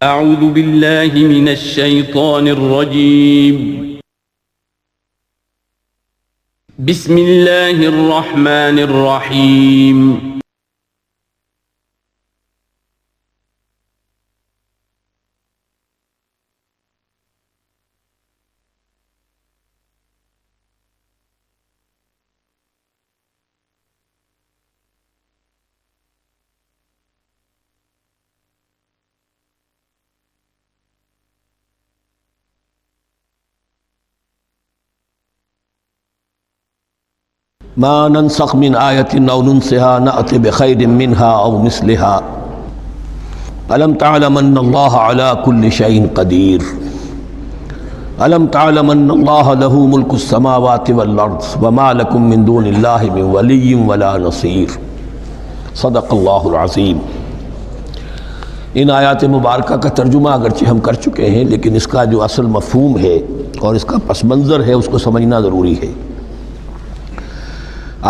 أعوذ بالله من الشيطان الرجيم. بسم الله الرحمن الرحيم. ما ننسخ من آیۃ او ننسها نأت بخیر منها او مثلها الم تعلم ان اللہ علی کل شیء قدیر الم تعلم ان اللہ له ملک السماوات والارض وما لکم من دون اللہ من ولی ولا نصیر. صدق اللہ العظیم. ان آیات مبارکہ کا ترجمہ اگرچہ ہم کر چکے ہیں، لیکن اس کا جو اصل مفہوم ہے اور اس کا پس منظر ہے اس کو سمجھنا ضروری ہے.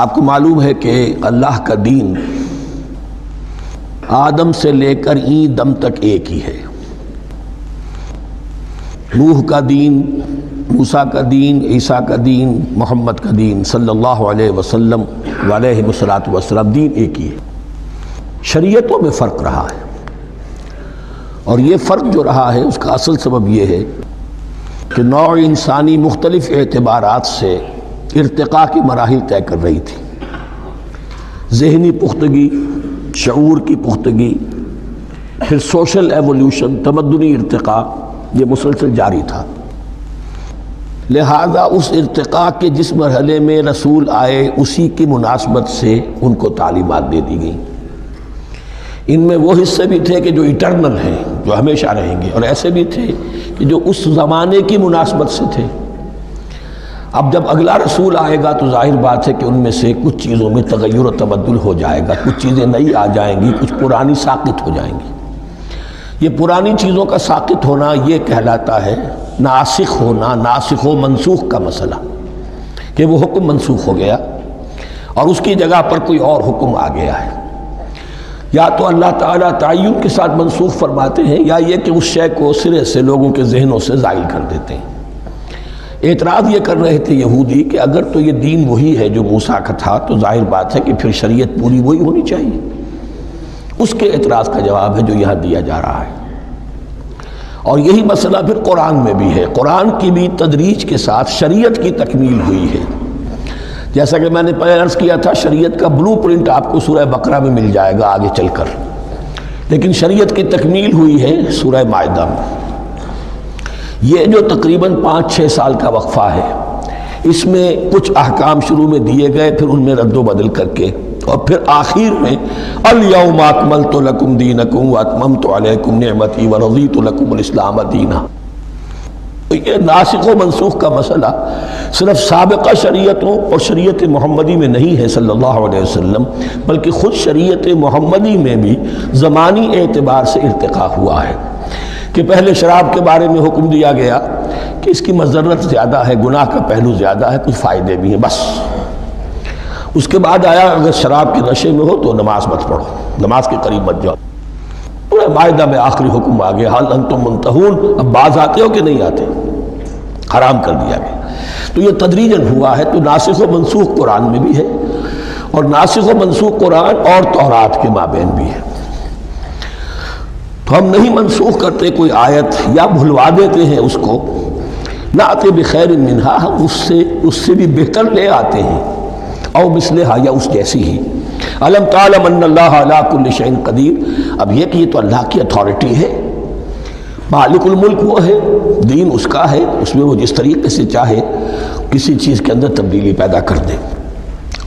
آپ کو معلوم ہے کہ اللہ کا دین آدم سے لے کر این دم تک ایک ہی ہے. نوح کا دین، موسیٰ کا دین، عیسیٰ کا دین، محمد کا دین صلی اللہ علیہ وسلم علیہ والسلام، دین ایک ہی ہے. شریعتوں میں فرق رہا ہے، اور یہ فرق جو رہا ہے اس کا اصل سبب یہ ہے کہ نوع انسانی مختلف اعتبارات سے ارتقاء کی مراحل طے کر رہی تھی. ذہنی پختگی، شعور کی پختگی، پھر سوشل ایولیوشن، تمدنی ارتقاء، یہ مسلسل جاری تھا. لہذا اس ارتقاء کے جس مرحلے میں رسول آئے اسی کی مناسبت سے ان کو تعلیمات دے دی گئیں. ان میں وہ حصے بھی تھے کہ جو ایٹرنل ہیں، جو ہمیشہ رہیں گے، اور ایسے بھی تھے کہ جو اس زمانے کی مناسبت سے تھے. اب جب اگلا رسول آئے گا تو ظاہر بات ہے کہ ان میں سے کچھ چیزوں میں تغیر و تبدل ہو جائے گا، کچھ چیزیں نئی آ جائیں گی، کچھ پرانی ساقط ہو جائیں گی. یہ پرانی چیزوں کا ساقط ہونا یہ کہلاتا ہے ناسخ ہونا، ناسخ و منسوخ کا مسئلہ، کہ وہ حکم منسوخ ہو گیا اور اس کی جگہ پر کوئی اور حکم آ گیا ہے. یا تو اللہ تعالیٰ تعین کے ساتھ منسوخ فرماتے ہیں، یا یہ کہ اس شے کو سرے سے لوگوں کے ذہنوں سے زائل کر دیتے ہیں. اعتراض یہ کر رہے تھے یہودی کہ اگر تو یہ دین وہی ہے جو موسیٰ کا تھا تو ظاہر بات ہے کہ پھر شریعت پوری وہی ہونی چاہیے. اس کے اعتراض کا جواب ہے جو یہاں دیا جا رہا ہے. اور یہی مسئلہ پھر قرآن میں بھی ہے. قرآن کی بھی تدریج کے ساتھ شریعت کی تکمیل ہوئی ہے. جیسا کہ میں نے پہلے عرض کیا تھا، شریعت کا بلو پرنٹ آپ کو سورہ بقرہ میں مل جائے گا آگے چل کر، لیکن شریعت کی تکمیل ہوئی ہے سورہ مائدہ میں. یہ جو تقریباً 5-6 سال کا وقفہ ہے، اس میں کچھ احکام شروع میں دیے گئے، پھر ان میں رد و بدل کر کے، اور پھر آخر میں الیوم اکملت لکم دینکم واتممت علیکم نعمتی ورضیت لکم الاسلام دینا. یہ ناسخ و منسوخ کا مسئلہ صرف سابقہ شریعتوں اور شریعت محمدی میں نہیں ہے صلی اللہ علیہ وسلم، بلکہ خود شریعت محمدی میں بھی زمانی اعتبار سے ارتقاء ہوا ہے. کہ پہلے شراب کے بارے میں حکم دیا گیا کہ اس کی مضرت زیادہ ہے، گناہ کا پہلو زیادہ ہے، کچھ فائدے بھی ہیں بس. اس کے بعد آیا اگر شراب کے نشے میں ہو تو نماز مت پڑھو، نماز کے قریب مت جاؤ. مائدہ میں آخری حکم آ گیا حال انتم منتہون، اب باز آتے ہو کہ نہیں آتے، حرام کر دیا گیا. تو یہ تدریجاً ہوا ہے. تو ناسخ و منسوخ قرآن میں بھی ہے، اور ناسخ و منسوخ قرآن اور تورات کے مابین بھی ہے. تو ہم نہیں منسوخ کرتے کوئی آیت یا بھلوا دیتے ہیں اس کو، نأت بخیر منہا، ہم اس سے بھی بہتر لے آتے ہیں، او مثلہا، یا اس جیسی ہی. الم تعلم ان اللہ علی کل شیء قدیر. اب یہ کہ یہ تو اللہ کی اتھارٹی ہے، مالک الملک وہ ہے، دین اس کا ہے، اس میں وہ جس طریقے سے چاہے کسی چیز کے اندر تبدیلی پیدا کر دے.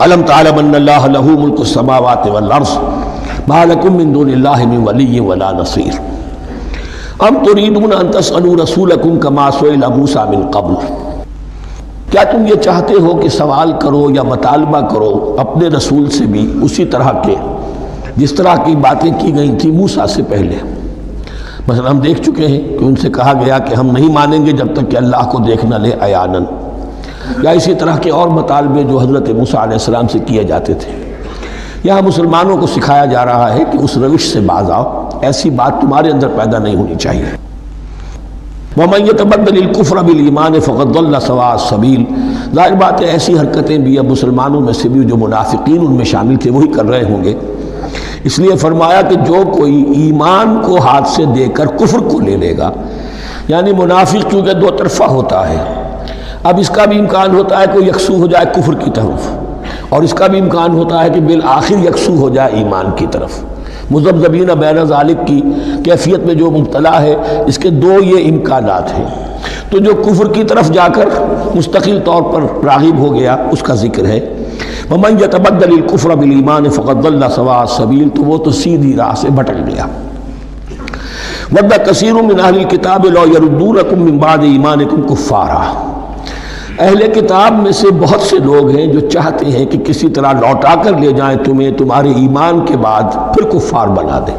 الم تعلم ان اللہ له ملک السماوات والارض ما لکم من دون اللہ من ولی ولا نصیر. ام تریدون ان تسألوا رسولکم کما سئل موسیٰ من قبل. کیا تم یہ چاہتے ہو کہ سوال کرو یا مطالبہ کرو اپنے رسول سے بھی اسی طرح کے جس طرح کی باتیں کی گئی تھی موسیٰ سے پہلے؟ مثلا ہم دیکھ چکے ہیں کہ ان سے کہا گیا کہ ہم نہیں مانیں گے جب تک کہ اللہ کو دیکھ نہ لے عیاناً، یا اسی طرح کے اور مطالبے جو حضرت موسیٰ علیہ السلام سے کیے جاتے تھے. یہاں مسلمانوں کو سکھایا جا رہا ہے کہ اس روش سے باز آؤ ایسی بات تمہارے اندر پیدا نہیں ہونی چاہیے۔ وَمَن يَتَبَدَّلِ الْكُفْرَ بِالْإِيمَانِ فَقَدْ ضَلَّ سَوَاءَ السَّبِيلِ۔ ظاہر بات ہے ایسی حرکتیں بھی اب مسلمانوں میں سے بھی جو منافقین ان میں شامل تھے وہی کر رہے ہوں گے، اس لیے فرمایا کہ جو کوئی ایمان کو ہاتھ سے دے کر کفر کو لے لے گا، یعنی منافق چونکہ دو طرفہ ہوتا ہے، اب اس کا بھی امکان ہوتا ہے کہ یکسو ہو جائے کفر کی طرف، اور اس کا بھی امکان ہوتا ہے کہ بالآخر یکسو ہو جائے ایمان کی طرف۔ مذبذبین بین ذالک کی کیفیت میں جو مبتلا ہے، اس کے دو یہ امکانات ہیں۔ تو جو کفر کی طرف جا کر مستقل طور پر راغب ہو گیا اس کا ذکر ہے۔ وَمَن يَتَبَدَّلِ الْكُفْرَ بِالْإِيمَانِ فَقَدْ ضَلَّ سَوَاءَ السَّبِيلِ، تو وہ تو سیدھی راہ سے بھٹک گیا۔ وَدَّ كَثِيرٌ مِّنْ أَهْلِ الْكِتَابِ لَوْ يَرُدُّونَكُم مِّن بَعْدِ إِيمَانِكُمْ كُفَّارًا۔ اہل کتاب میں سے بہت سے لوگ ہیں جو چاہتے ہیں کہ کسی طرح لوٹا کر لے جائیں تمہیں تمہارے ایمان کے بعد پھر کفار بنا دیں۔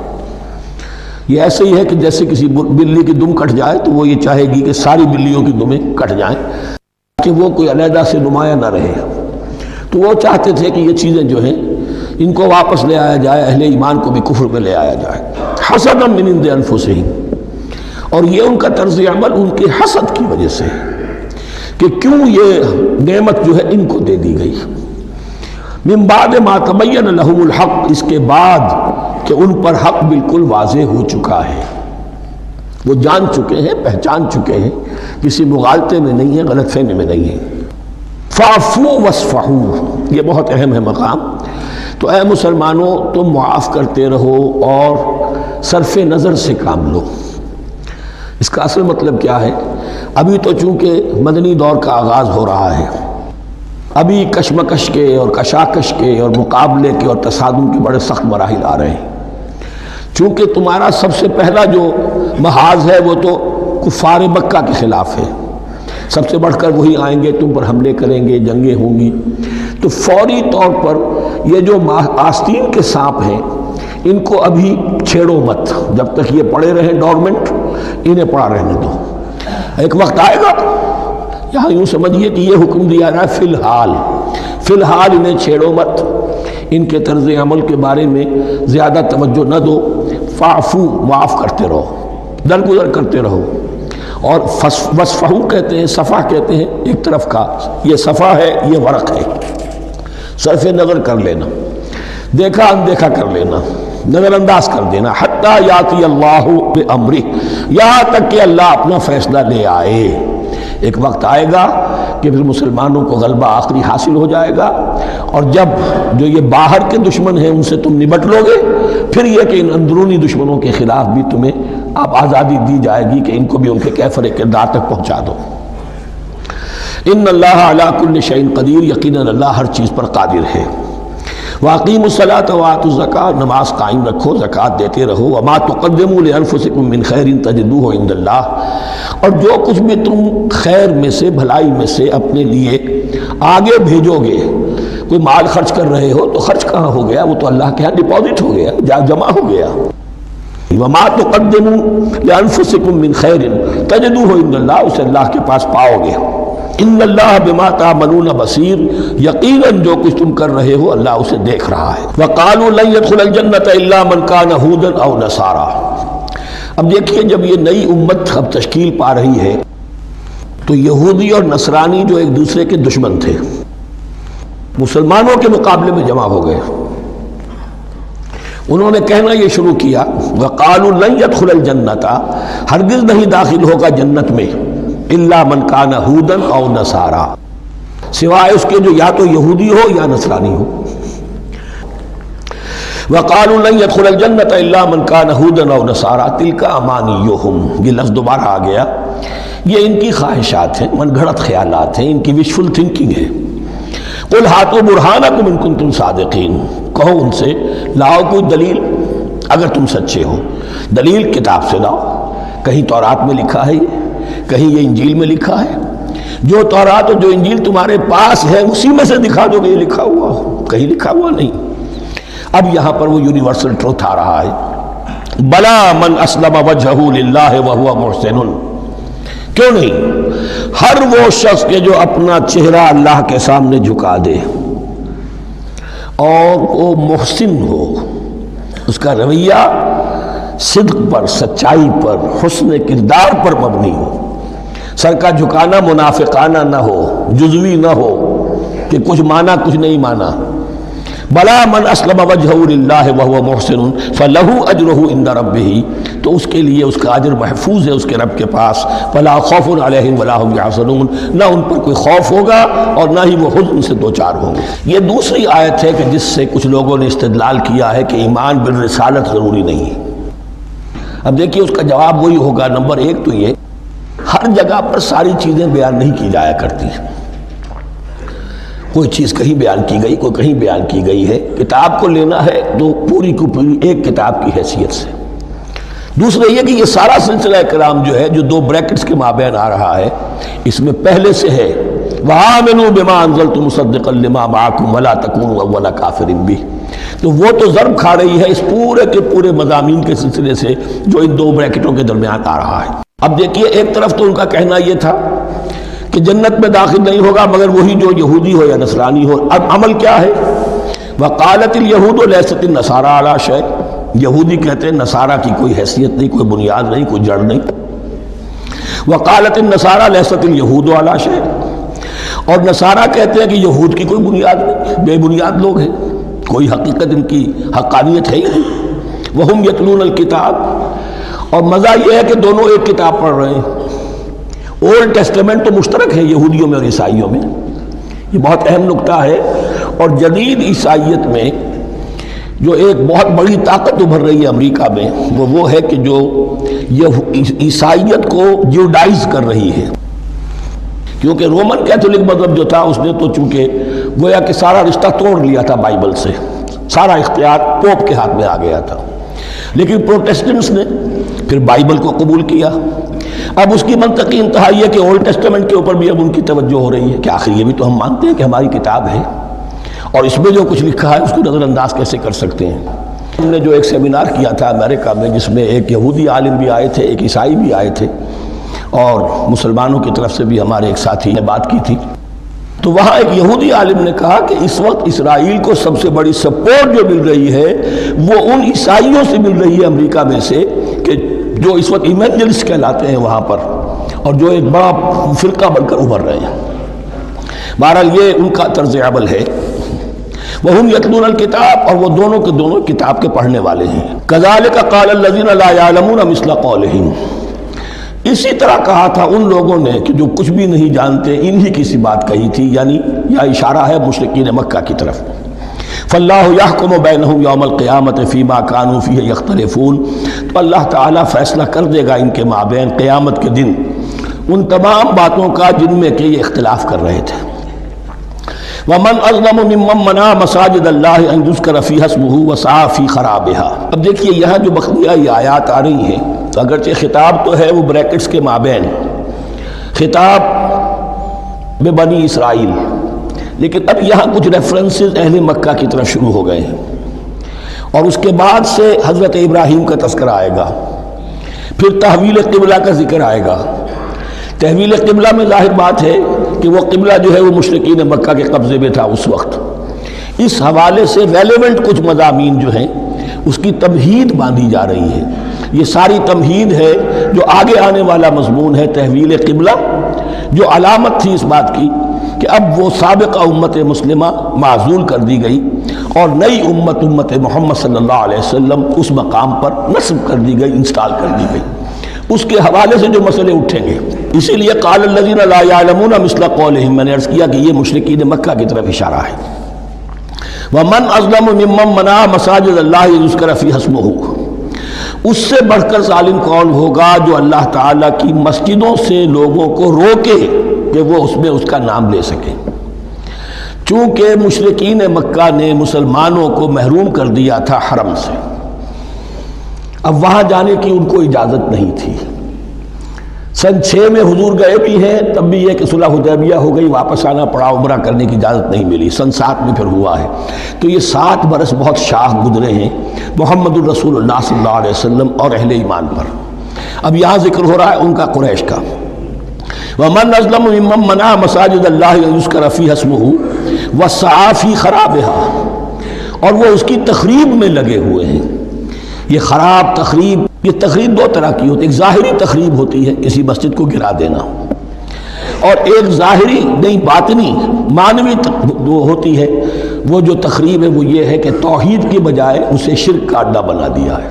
یہ ایسے ہی ہے کہ جیسے کسی بلی کی دم کٹ جائے تو وہ یہ چاہے گی کہ ساری بلیوں کی دمیں کٹ جائیں کہ وہ کوئی علیحدہ سے نمایاں نہ رہے۔ تو وہ چاہتے تھے کہ یہ چیزیں جو ہیں ان کو واپس لے آیا جائے، اہل ایمان کو بھی کفر میں لے آیا جائے۔ حسدا من عند انفسہم، اور یہ ان کا طرز عمل ان کے حسد کی وجہ سے کہ کیوں یہ نعمت جو ہے ان کو دے دی گئی۔ من بعد ما تبین لہم الحق، اس کے بعد کہ ان پر حق بالکل واضح ہو چکا ہے، وہ جان چکے ہیں، پہچان چکے ہیں، کسی مغالطے میں نہیں ہے، غلط فہمی میں نہیں ہے۔ فاعفوا واصفحوا، یہ بہت اہم ہے مقام۔ تو اے مسلمانوں تم معاف کرتے رہو اور صرف نظر سے کام لو۔ اس کا اصل مطلب کیا ہے؟ ابھی تو چونکہ مدنی دور کا آغاز ہو رہا ہے، ابھی کشمکش کے اور کشاکش کے اور مقابلے کے اور تصادم کے بڑے سخت مراحل آ رہے ہیں۔ چونکہ تمہارا سب سے پہلا جو محاذ ہے وہ تو کفار مکہ کے خلاف ہے، سب سے بڑھ کر وہی آئیں گے، تم پر حملے کریں گے، جنگیں ہوں گی۔ تو فوری طور پر یہ جو آستین کے سانپ ہیں ان کو ابھی چھیڑو مت، جب تک یہ پڑے رہیں ڈورمنٹ، انہیں پڑا رہنے دو۔ ایک وقت آئے گا، یہاں یوں سمجھیے کہ یہ حکم دیا رہا ہے فی الحال انہیں چھیڑو مت، ان کے طرز عمل کے بارے میں زیادہ توجہ نہ دو۔ فاعفو، معاف کرتے رہو، درگزر کرتے رہو۔ اور وصفحو کہتے ہیں، صفح کہتے ہیں ایک طرف کا، یہ صفح ہے، یہ ورق ہے، صرف نظر کر لینا، دیکھا اندیکھا کر لینا، نظر انداز کر دینا۔ حتیٰ یاتی اللہ بامرہ، یہاں تک کہ اللہ اپنا فیصلہ لے آئے۔ ایک وقت آئے گا کہ پھر مسلمانوں کو غلبہ آخری حاصل ہو جائے گا، اور جب جو یہ باہر کے دشمن ہیں ان سے تم نمٹ لو گے، پھر یہ کہ ان اندرونی دشمنوں کے خلاف بھی تمہیں اب آزادی دی جائے گی کہ ان کو بھی ان کے کیفر کردار تک پہنچا دو۔ ان اللہ علی کل شیء قدیر، یقیناً اللہ ہر چیز پر قادر ہے۔ واقیموا الصلاۃ وآتوا الزکاۃ، نماز قائم رکھو، زکوٰۃ دیتے رہو۔ وما تقدموا لانفسکم من خیر تجدوہ عند اللہ، اور جو کچھ بھی تم خیر میں سے، بھلائی میں سے اپنے لیے آگے بھیجو گے، کوئی مال خرچ کر رہے ہو تو خرچ کہاں ہو گیا؟ وہ تو اللہ کے ہاں ڈپازٹ ہو گیا، جمع ہو گیا۔ وما تقدموا لانفسکم من خیر تجدوہ عند اللہ، اسے اللہ کے پاس پاؤ گے۔ ان اللہ بما تعملون بصیر، یقیناً جو کچھ تم کر رہے ہو اللہ اسے دیکھ رہا ہے۔ وقالوا لن يدخل الجنۃ الا من كان هودا او نصارى۔ اب دیکھیے جب یہ نئی امت اب تشکیل پا رہی ہے تو یہودی اور نصرانی جو ایک دوسرے کے دشمن تھے مسلمانوں کے مقابلے میں جمع ہو گئے، انہوں نے کہنا یہ شروع کیا، وقالوا لن يدخل الجنۃ، ہرگز نہیں داخل ہوگا جنت میں، الا من کان ہودا او نصارا، سوائے اس کے جو یا تو یہودی ہو یا نصرانی ہو۔ وقالوا لن يدخل الجنۃ الا من کان ہودا او نصارا تلک امانیہم، یہ لفظ دوبارہ آ گیا، یہ ان کی خواہشات ہیں، من گھڑت خیالات ہیں، ان کی وشفل تھنکنگ ہے۔ قل ہاتوا برہانکم ان کنتم صادقین، کہو ان سے لاؤ کوئی دلیل اگر تم سچے ہو، دلیل کتاب سے لاؤ، کہیں تورات میں لکھا ہے یہ، کہیں یہ انجیل میں لکھا ہے، جو تورات اور جو انجیل تمہارے پاس ہے اسی میں سے دکھا دو کہ یہ لکھا ہوا ہو، کہیں لکھا ہوا نہیں۔ اب یہاں پر وہ یونیورسل ٹروتھ آ رہا ہے، بلا من اسلم وجہہ للہ وہو محسن، کیوں نہیں، ہر وہ شخص کے جو اپنا چہرہ اللہ کے سامنے جھکا دے اور وہ محسن ہو، اس کا رویہ صدق پر، سچائی پر، حسن کردار پر مبنی ہو، سر کا جھکانا منافقانہ نہ ہو، جزوی نہ ہو کہ کچھ مانا کچھ نہیں مانا۔ بلا من اسلم وجہہ للہ وہو محسن فلہ اجرہ عند ربہ، تو اس کے لیے اس کا اجر محفوظ ہے اس کے رب کے پاس۔ فلا خوف علیہم ولا هم یحزنون، نہ ان پر کوئی خوف ہوگا اور نہ ہی وہ حزن سے دوچار ہوں گے۔ یہ دوسری آیت ہے کہ جس سے کچھ لوگوں نے استدلال کیا ہے کہ ایمان بالرسالت ضروری نہیں ہے۔ اب دیکھیے اس کا جواب وہی ہوگا، نمبر ایک تو یہ، ہر جگہ پر ساری چیزیں بیان نہیں کی جایا کرتی ہیں، کوئی چیز کہیں بیان کی گئی، کوئی کہیں بیان کی گئی ہے۔ کتاب کو لینا ہے تو پوری کو پوری ایک کتاب کی حیثیت سے۔ دوسرا یہ کہ یہ سارا سلسلہ کرام جو ہے، جو دو بریکٹس کے مابین آ رہا ہے، اس میں پہلے سے ہے وَآمِنُوا بِمَا أَنزَلْتُ مُصَدِّقًا لِمَا مَعَكُمْ وَلَا تَكُونُوا أَوَّلَ كَافِرٍ بِهِ، تو وہ تو ضرب کھا رہی ہے اس پورے کے پورے مضامین کے سلسلے سے جو ان دو بریکٹوں کے درمیان آ رہا ہے۔ اب دیکھیے ایک طرف تو ان کا کہنا یہ تھا کہ جنت میں داخل نہیں ہوگا مگر وہی جو یہودی ہو یا نصرانی ہو۔ اب عمل کیا ہے؟ وَقَالَتِ الْيَهُودُ لَيْسَتِ النَّصَارَىٰ عَلَىٰ شَيْءٍ، یہودی کہتے ہیں نصارہ کی کوئی حیثیت نہیں، کوئی بنیاد نہیں، کوئی جڑ نہیں۔ وَقَالَتِ النَّصَارَىٰ لَيْسَتِ الْيَهُودُ عَلَىٰ شَيْءٍ، اور نصارہ کہتے ہیں کہ یہود کی کوئی بنیاد نہیں، بے بنیاد لوگ ہیں، کوئی حقیقت ان کی حقانیت ہے ہی نہیں۔ وَهُمْ يَتْلُونَ الْكِتَابَ، اور مزہ یہ ہے کہ دونوں ایک کتاب پڑھ رہے ہیں۔ اولڈ ٹیسٹمنٹ تو مشترک ہے یہودیوں میں اور عیسائیوں میں، یہ بہت اہم نکتہ ہے۔ اور جدید عیسائیت میں جو ایک بہت بڑی طاقت ابھر رہی ہے امریکہ میں، وہ ہے کہ جو یہ عیسائیت کو جیوڈائز کر رہی ہے، کیونکہ رومن کیتھولک مذہب جو تھا اس نے تو چونکہ گویا کہ سارا رشتہ توڑ لیا تھا بائبل سے، سارا اختیار پوپ کے ہاتھ میں آ گیا تھا، لیکن پروٹیسٹنٹس نے پھر بائبل کو قبول کیا۔ اب اس کی منطقی انتہا یہ کہ اولڈ ٹیسٹمنٹ کے اوپر بھی اب ان کی توجہ ہو رہی ہے کہ آخر یہ بھی تو ہم مانتے ہیں کہ ہماری کتاب ہے، اور اس میں جو کچھ لکھا ہے اس کو نظر انداز کیسے کر سکتے ہیں۔ ہم نے جو ایک سیمینار کیا تھا امریکہ میں، جس میں ایک یہودی عالم بھی آئے تھے، ایک عیسائی بھی آئے تھے، اور مسلمانوں کی طرف سے بھی ہمارے ایک ساتھی نے بات کی تھی، تو وہاں ایک یہودی عالم نے کہا کہ اس وقت اسرائیل کو سب سے بڑی سپورٹ جو مل رہی ہے وہ ان عیسائیوں سے مل رہی ہے امریکہ میں سے، کہ جو اس وقت ایونجلسٹ کہلاتے ہیں وہاں پر، اور جو ایک بڑا فرقہ بن کر ابھر رہے ہیں۔ بہرحال یہ ان کا طرز عمل ہے۔ وَهُمْ يَتْلُونَ الْكِتَابَ، اور وہ دونوں کے دونوں کتاب کے پڑھنے والے ہیں۔ كَذَلِكَ قَالَ الَّذِينَ لَا يَعْلَمُونَ مِثْلَ قَوْلِهِمْ، اسی طرح کہا تھا ان لوگوں نے کہ جو کچھ بھی نہیں جانتے، انہی کی سی بات کہی تھی، یعنی یہ اشارہ ہے مشرکین مکہ کی طرف۔ فَاللَّهُ يَحْكُمُ بَيْنَهُمْ يَوْمَ الْقِيَامَةِ فِيمَا كَانُوا فِيهِ يَخْتَلِفُونَ، تو اللہ تعالیٰ فیصلہ کر دے گا ان کے مابین قیامت کے دن ان تمام باتوں کا جن میں کہ یہ اختلاف کر رہے تھے۔ وَمَنْ أَظْلَمُ مِمَّنْ مَنَعَ مَسَاجِدَ اللَّهِ أَنْ يُذْكَرَ فِيهَا اسْمُهُ وَسَعَىٰ فِي خَرَابِهَا۔ اب دیکھیے یہاں جو بقیہ یہ آیات آ رہی ہیں، اگرچہ خطاب تو ہے وہ بریکٹس کے مابین، خطاب میں بنی اسرائیل، لیکن اب یہاں کچھ ریفرنسز اہل مکہ کی طرف شروع ہو گئے ہیں، اور اس کے بعد سے حضرت ابراہیم کا تذکرہ آئے گا، پھر تحویل قبلہ کا ذکر آئے گا۔ تحویل قبلہ میں ظاہر بات ہے کہ وہ قبلہ جو ہے وہ مشرکین مکہ کے قبضے میں تھا اس وقت، اس حوالے سے ریلیونٹ کچھ مضامین جو ہیں اس کی تمہید باندھی جا رہی ہے۔ یہ ساری تمہید ہے جو آگے آنے والا مضمون ہے تحویل قبلہ، جو علامت تھی اس بات کی کہ اب وہ سابقہ امت مسلمہ معزول کر دی گئی اور نئی امت محمد صلی اللہ علیہ وسلم اس مقام پر نصب کر دی گئی، انسٹال کر دی گئی۔ اس کے حوالے سے جو مسئلے اٹھیں گے، اسی لیے قال الذین لا یعلمون مثل قولہم، میں نے عرض کیا کہ یہ مشرکین مکہ کی طرف اشارہ ہے۔ ومن اظلم ممن منع مساجد اللہ یذکر فیہا اسمہ، اس سے بڑھ کر ظالم کون ہوگا جو اللہ تعالیٰ کی مسجدوں سے لوگوں کو روکے کہ وہ اس میں اس کا نام لے سکیں۔ چونکہ مشرکین مکہ نے مسلمانوں کو محروم کر دیا تھا حرم سے، اب وہاں جانے کی ان کو اجازت نہیں تھی۔ سن 6 میں حضور گئے بھی ہیں، تب بھی یہ کہ صلح حدیبیہ ہو گئی، واپس آنا پڑا، عمرہ کرنے کی اجازت نہیں ملی۔ سن 7 میں پھر ہوا ہے، تو یہ 7 برس بہت شاہ گزرے ہیں محمد الرسول اللہ صلی اللہ علیہ وسلم اور اہل ایمان پر۔ اب یہاں ذکر ہو رہا ہے ان کا، قریش کا۔ وَمَنْ أَظْلَمُ مِمَّنْ مَنَعَ مَسَاجِدَ اللَّهِ أَنْ يُذْكَرَ فِيهَا اسْمُهُ وَسَعَىٰ فِي خَرَابِهَا، اور وہ اس کی تخریب میں لگے ہوئے ہیں۔ یہ خراب تخریب، یہ تخریب دو طرح کی ہوتی ہے، ایک ظاہری تخریب ہوتی ہے کسی مسجد کو گرا دینا، اور ایک ظاہری نہیں باطنی معنوی ہوتی ہے۔ وہ جو تخریب ہے وہ یہ ہے کہ توحید کی بجائے اسے شرک کا اڈا بنا دیا ہے۔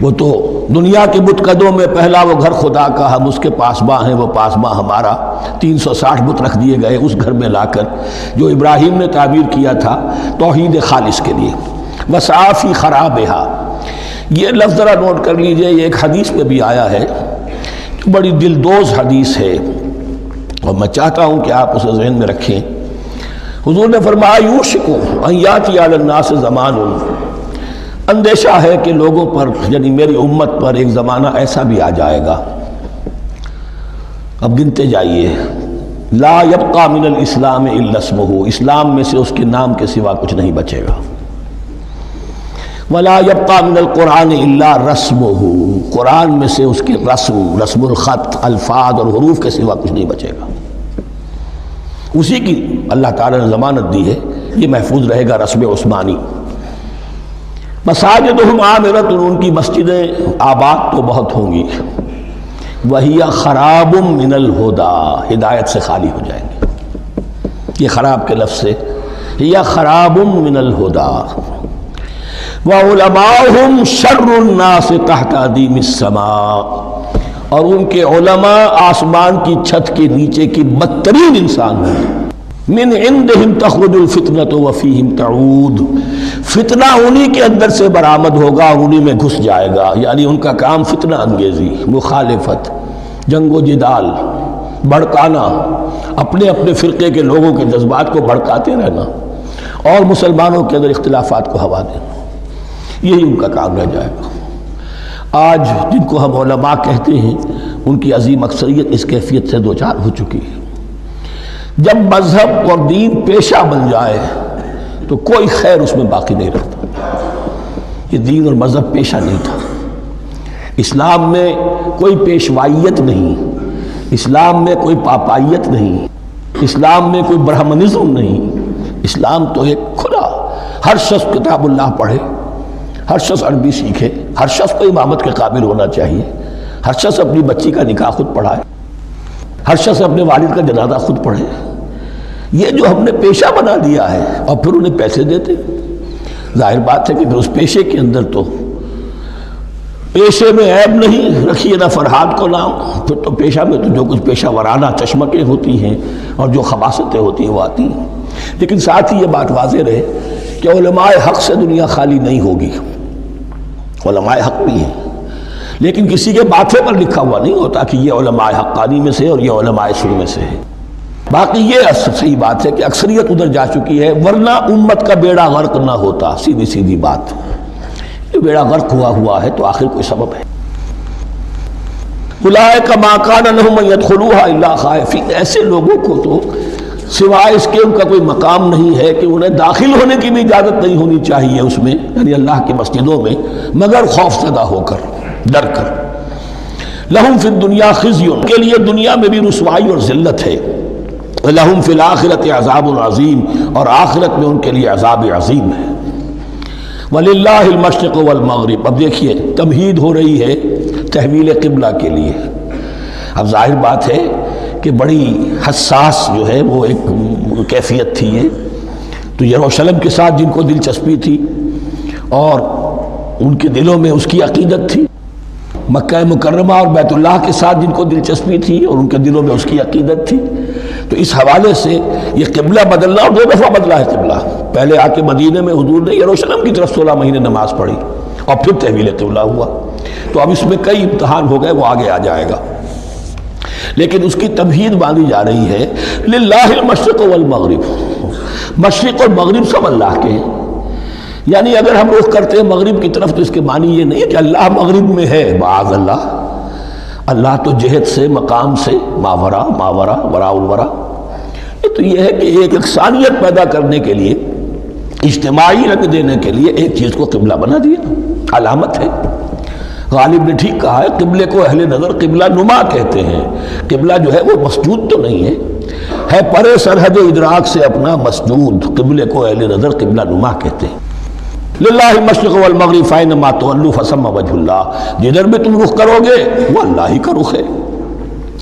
وہ تو دنیا کے بت قدوں میں پہلا وہ گھر خدا کا، ہم اس کے پاسباں ہیں، وہ پاسباں ہمارا، 360 بت رکھ دیے گئے اس گھر میں لا کر جو ابراہیم نے تعبیر کیا تھا توحید خالص کے لیے۔ وَسَعَىٰ خَرَابِهَا، یہ لفظ ذرا نوٹ کر لیجئے، یہ ایک حدیث میں بھی آیا ہے جو بڑی دلدوز حدیث ہے، اور میں چاہتا ہوں کہ آپ اسے ذہن میں رکھیں۔ حضور نے فرمایا یوشک ان یاتی علی الناس زمان، اندیشہ ہے کہ لوگوں پر یعنی میری امت پر ایک زمانہ ایسا بھی آ جائے گا، اب گنتے جائیے، لا یبقى من الاسلام الا اسمہ، اسلام میں سے اس کے نام کے سوا کچھ نہیں بچے گا، ولا يبقى من القرآن الا رسمہ، قرآن میں سے اس کے رسم الخط، الفاظ اور حروف کے سوا کچھ نہیں بچے گا، اسی کی اللہ تعالیٰ نے ضمانت دی ہے، یہ محفوظ رہے گا رسم عثمانی۔ مساجدہم عامرۃ، ان کی مسجدیں آباد تو بہت ہوں گی، وَهِيَ خَرَابٌ مِّنَ الْهُدَىٰ، ہدایت سے خالی ہو جائیں گے، یہ خراب کے لفظ سے، هِيَ خَرَابٌ مِّنَ الْهُدَىٰ وَعُلَمَاؤُهُمْ شَرُّ النَّاسِ تَحْتَ عَدِيمِ السَّمَاءِ، اور ان کے علماء آسمان کی چھت کے نیچے کی بدترین انسان ہیں، من عندہم تخرج الفتنۃ وفیہم تعود، فتنہ انہی کے اندر سے برآمد ہوگا اور انہی میں گھس جائے گا، یعنی ان کا کام فتنہ انگیزی، مخالفت، جنگ و جدال، بھڑکانا، اپنے اپنے فرقے کے لوگوں کے جذبات کو بھڑکاتے رہنا اور مسلمانوں کے اندر اختلافات کو ہوا دینا، یہی ان کا کام رہ جائے گا۔ آج جن کو ہم علماء کہتے ہیں ان کی عظیم اکثریت اس کیفیت سے دوچار ہو چکی ہے۔ جب مذہب اور دین پیشہ بن جائے تو کوئی خیر اس میں باقی نہیں رہتا۔ یہ دین اور مذہب پیشہ نہیں تھا، اسلام میں کوئی پیشوائیت نہیں، اسلام میں کوئی پاپائیت نہیں، اسلام میں کوئی برہمنزم نہیں، اسلام تو ایک کھلا، ہر شخص کتاب اللہ پڑھے، ہر شخص عربی سیکھے، ہر شخص کو امامت کے قابل ہونا چاہیے، ہر شخص اپنی بچی کا نکاح خود پڑھائے، ہر شخص اپنے والد کا جنازہ خود پڑھے۔ یہ جو ہم نے پیشہ بنا دیا ہے اور پھر انہیں پیسے دیتے، ظاہر بات ہے کہ پھر اس پیشے کے اندر تو پیشے میں عیب نہیں، رکھیے نہ فرحاد کو نام، پھر تو پیشہ میں تو جو کچھ پیشہ ورانہ چشمکیں ہوتی ہیں اور جو خباثتیں ہوتی ہیں وہ آتی ہیں۔ لیکن ساتھ ہی یہ بات واضح رہے کہ علماء حق سے دنیا خالی نہیں ہوگی، علماء حق بھی ہیں، لیکن کسی کے ماتھے پر لکھا ہوا نہیں ہوتا کہ یہ علماء حقانی میں سے اور یہ علماء سو میں سے ہے۔ باقی یہ صحیح بات ہے کہ اکثریت ادھر جا چکی ہے، ورنہ امت کا بیڑا غرق نہ ہوتا، سیدھی سیدھی بات، یہ بیڑا غرق ہوا ہے تو آخر کوئی سبب ہے۔ اولئک ما کان لہم ان یدخلوها الا خائفین، ایسے لوگوں کو تو سوائے اس کے ان کا کوئی مقام نہیں ہے کہ انہیں داخل ہونے کی بھی اجازت نہیں ہونی چاہیے اس میں، یعنی اللہ کی مسجدوں میں، مگر خوف زدہ ہو کر، ڈر کر۔ لہم فی الدنیا خزی، ان کے لیے دنیا میں بھی رسوائی اور ذلت ہے، لہم فی الآخرۃ عذاب عظیم، اور آخرت میں ان کے لیے عذاب عظیم ہے۔ وللہ المشرق والمغرب، اب دیکھیے تمہید ہو رہی ہے تحویل قبلہ کے لیے۔ اب ظاہر بات ہے کہ بڑی حساس جو ہے وہ ایک کیفیت تھی یہ، تو یروشلم کے ساتھ جن کو دلچسپی تھی اور ان کے دلوں میں اس کی عقیدت تھی، مکہ مکرمہ اور بیت اللہ کے ساتھ جن کو دلچسپی تھی اور ان کے دلوں میں اس کی عقیدت تھی، تو اس حوالے سے یہ قبلہ بدلنا، اور 2 دفعہ بدلا ہے قبلہ، پہلے آ کے مدینے میں حضور نے یروشلم کی طرف 16 مہینے نماز پڑھی اور پھر تحویل قبلہ ہوا، تو اب اس میں کئی امتحان ہو گئے، وہ آگے آ جائے گا، لیکن اس کی تمہید باندھی جا رہی ہے۔ للہ المشرق والمغرب، مشرق اور مغرب سب اللہ کے ہیں، یعنی اگر ہم رخ کرتے ہیں مغرب کی طرف تو اس کے معنی یہ نہیں ہے کہ اللہ مغرب میں ہے، معاذ اللہ، اللہ تو جہت سے، مقام سے، ماورا وراء الورا، تو یہ ہے کہ ایک یکسانیت پیدا کرنے کے لیے، اجتماعی رنگ دینے کے لیے ایک چیز کو قبلہ بنا دیا، علامت ہے۔ غالب نے ٹھیک کہا ہے، قبلے کو اہل نظر قبلہ نما کہتے ہیں، قبلہ جو ہے وہ مسجود تو نہیں ہے پرے سرحد ادراک سے اپنا مسجود، قبلے کو اہل نظر قبلہ نما کہتے ہیں۔ للہ المشرق والمغرب فأینما تولوا فثم وجہ اللہ، جدھر بھی تم رخ کرو گے وہ اللہ ہی کا رخ ہے۔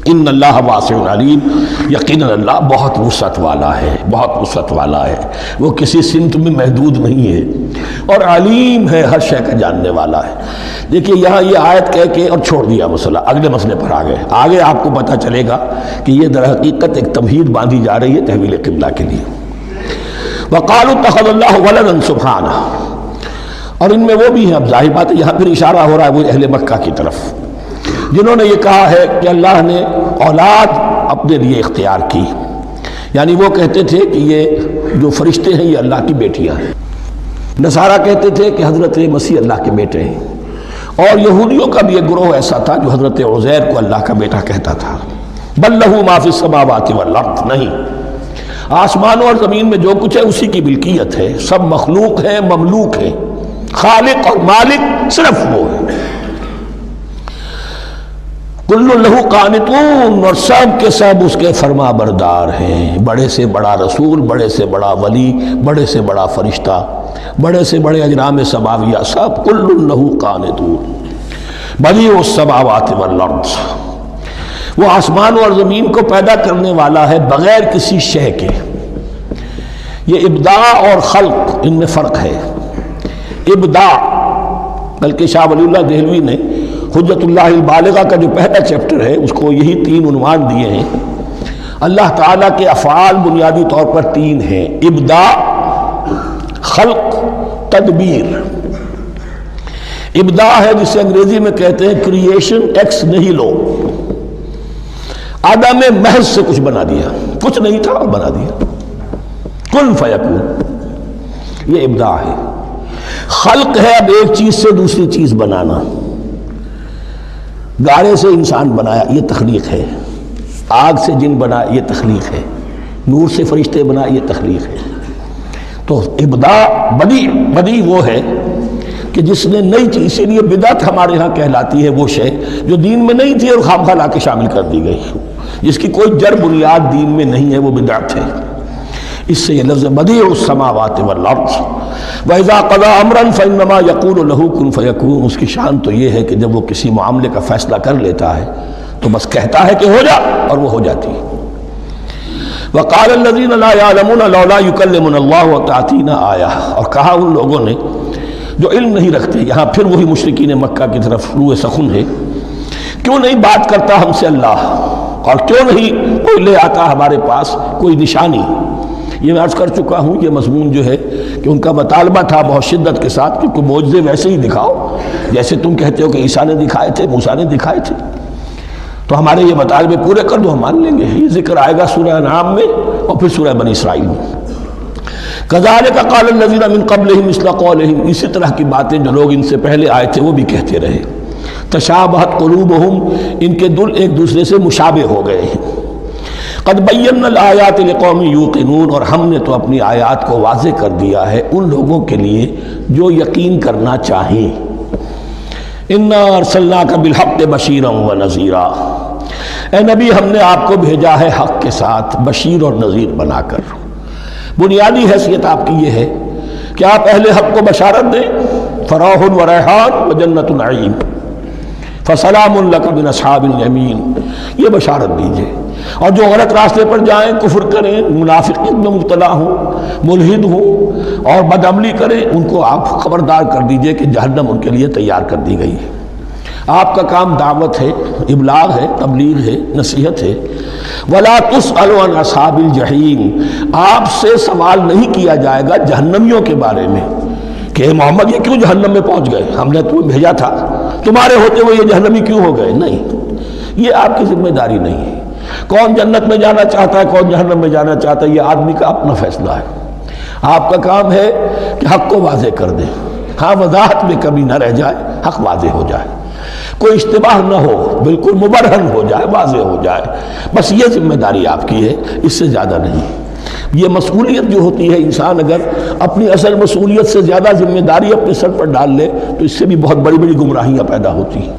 ان اللہ واسع علیم، یقیناً اللہ بہت وسعت والا ہے، بہت وسعت والا ہے، وہ کسی سمت میں محدود نہیں ہے، اور علیم ہے، ہر شے کا جاننے والا ہے۔ دیکھیے یہاں یہ آیت کہہ کے اور چھوڑ دیا مسئلہ، اگلے مسئلے پر آ گئے۔ آگے آپ کو پتہ چلے گا کہ یہ در حقیقت ایک تمہید باندھی جا رہی ہے تحویل قبلہ کے لیے۔ وقالوا اتخذ اللہ ولدا سبحانہ، اور ان میں وہ بھی ہیں، اب ظاہر بات ہے یہاں پھر اشارہ ہو رہا ہے وہ اہل مکہ کی طرف، جنہوں نے یہ کہا ہے کہ اللہ نے اولاد اپنے لیے اختیار کی، یعنی وہ کہتے تھے کہ یہ جو فرشتے ہیں یہ اللہ کی بیٹیاں ہیں۔ نصارہ کہتے تھے کہ حضرت مسیح اللہ کے بیٹے ہیں، اور یہودیوں کا بھی ایک گروہ ایسا تھا جو حضرت عزیر کو اللہ کا بیٹا کہتا تھا۔ بل لہ ما فی السماوات والارض، نہیں، آسمانوں اور زمین میں جو کچھ ہے اسی کی ملکیت ہے، سب مخلوق ہے، مملوک ہے، خالق اور مالک صرف وہ ہے۔ کل لہ قانتون، اور سب کے سب اس کے فرما بردار ہیں، بڑے سے بڑا رسول، بڑے سے بڑا ولی، بڑے سے بڑا فرشتہ، بڑے سے بڑے اجرام سماویہ، سب کل لہ قانتون۔ بدیع السماوات والارض، وہ آسمان اور زمین کو پیدا کرنے والا ہے بغیر کسی شے کے۔ یہ ابداع اور خلق ان میں فرق ہے۔ ابداع، بلکہ شاہ ولی اللہ دہلوی نے حجت اللہ البالغہ کا جو پہلا چیپٹر ہے اس کو یہی 3 عنوان دیے ہیں۔ اللہ تعالیٰ کے افعال بنیادی طور پر 3 ہیں، ابداع، خلق، تدبیر۔ ابداع ہے جسے انگریزی میں کہتے ہیں کریشن ایکس نہیلو، عدم محض سے کچھ بنا دیا، کچھ نہیں تھا اور بنا دیا، کن فیکون، یہ ابداع ہے۔ خلق ہے اب ایک چیز سے دوسری چیز بنانا، گارے سے انسان بنایا، یہ تخلیق ہے، آگ سے جن بنا، یہ تخلیق ہے، نور سے فرشتے بنا، یہ تخلیق ہے۔ تو ابداع، بدیع وہ ہے کہ جس نے نئی چیز، اسی لیے بدعت ہمارے ہاں کہلاتی ہے وہ شے جو دین میں نہیں تھی اور خام خواہ لا کے شامل کر دی گئی، جس کی کوئی جڑ بنیاد دین میں نہیں ہے، وہ بدعت ہے۔ اس سے یہ لفظ بدیع السماوات والارض، وَإِذَا قَضَىٰ أَمْرًا فَإِنَّمَا يَقُولُ لَهُ كُن فَيَكُونُ، اس کی شان تو یہ ہے کہ جب وہ کسی معاملے کا فیصلہ کر لیتا ہے تو بس کہتا ہے کہ ہو جا اور وہ ہو جاتی ہے۔ وَقَالَ الَّذِينَ لَا يَعْلَمُونَ لَوْلَا يُكَلِّمُنَا اللَّهُ وَتَأْتِينَا آیَةٌ، اور کہا ان لوگوں نے جو علم نہیں رکھتے، یہاں پھر وہی مشرکین مکہ کی طرف روح سخن ہے، کیوں نہیں بات کرتا ہم سے اللہ، اور کیوں نہیں کوئی لے آتا ہمارے پاس کوئی نشانی۔ یہ میں عرض کر چکا ہوں، یہ مضمون جو ہے کہ ان کا مطالبہ تھا بہت شدت کے ساتھ کہ کوئی معجزے ویسے ہی دکھاؤ جیسے تم کہتے ہو کہ عیسیٰ نے دکھائے تھے، موسیٰ نے دکھائے تھے، تو ہمارے یہ مطالبے پورے کر دو، ہم مان لیں گے۔ یہ ذکر آئے گا سورہ انعام میں اور پھر سورہ بنی اسرائیل میں۔ کذالک قال الذین من قبلہم مثل قولہم، اسی طرح کی باتیں جو لوگ ان سے پہلے آئے تھے وہ بھی کہتے رہے۔ تشابہت قلوبہم، ان کے دل ایک دوسرے سے مشابہ ہو گئے ہیں۔ قد بینا الآیات لقوم یوقنون، اور ہم نے تو اپنی آیات کو واضح کر دیا ہے ان لوگوں کے لیے جو یقین کرنا چاہیں۔ انا ارسلناک بالحق بشیرا ونذیرا، اے نبی ہم نے آپ کو بھیجا ہے حق کے ساتھ بشیر اور نذیر بنا کر۔ بنیادی حیثیت آپ کی یہ ہے کہ آپ اہل حق کو بشارت دیں، فراح و ریحان و جنت نعیم، فسلام لک من اصحاب الیمین، یہ بشارت دیجئے۔ اور جو غلط راستے پر جائیں، کفر کریں، منافقت میں مبتلا ہوں، ملحد ہوں اور بدعملی کریں، ان کو آپ خبردار کر دیجئے کہ جہنم ان کے لیے تیار کر دی گئی ہے۔ آپ کا کام دعوت ہے، ابلاغ ہے، تبلیغ ہے، نصیحت ہے۔ وَلَا تُسْأَلُ عَنْ أَصْحَابِ الْجَحِيمِ، آپ سے سوال نہیں کیا جائے گا جہنمیوں کے بارے میں کہ محمد یہ کیوں جہنم میں پہنچ گئے، ہم نے تمہیں بھیجا تھا، تمہارے ہوتے ہوئے یہ جہنمی کیوں ہو گئے؟ نہیں، یہ آپ کی ذمہ داری نہیں ہے۔ کون جنت میں جانا چاہتا ہے، کون جہنم میں جانا چاہتا ہے، یہ آدمی کا اپنا فیصلہ ہے۔ آپ کا کام ہے کہ حق کو واضح کر دیں، ہاں وضاحت میں کمی نہ رہ جائے، حق واضح ہو جائے، کوئی اشتباہ نہ ہو، بالکل مبرہن ہو جائے، واضح ہو جائے، بس یہ ذمہ داری آپ کی ہے، اس سے زیادہ نہیں۔ یہ مسئولیت جو ہوتی ہے، انسان اگر اپنی اصل مسئولیت سے زیادہ ذمہ داری اپنے سر پر ڈال لے تو اس سے بھی بہت بڑی بڑی گمراہیاں پیدا ہوتی ہیں،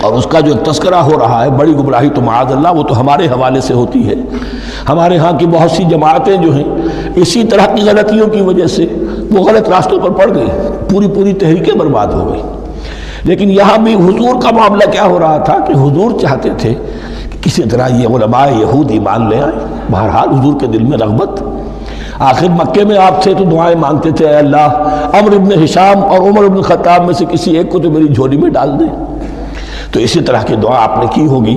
اور اس کا جو تذکرہ ہو رہا ہے بڑی گمراہی تو معاذ اللہ وہ تو ہمارے حوالے سے ہوتی ہے۔ ہمارے ہاں کی بہت سی جماعتیں جو ہیں اسی طرح کی غلطیوں کی وجہ سے وہ غلط راستوں پر پڑ گئی، پوری تحریکیں برباد ہو گئی۔ لیکن یہاں بھی حضور کا معاملہ کیا ہو رہا تھا کہ حضور چاہتے تھے کہ کسی طرح یہ علماء یہود ایمان لے آئے۔ بہرحال حضور کے دل میں رغبت، آخر مکے میں آپ تھے تو دعائیں مانگتے تھے، اے اللہ عمرو بن ہشام اور عمر بن خطاب میں سے کسی ایک کو تو میری جھولی میں ڈال دے۔ تو اسی طرح کی دعا آپ نے کی ہوگی۔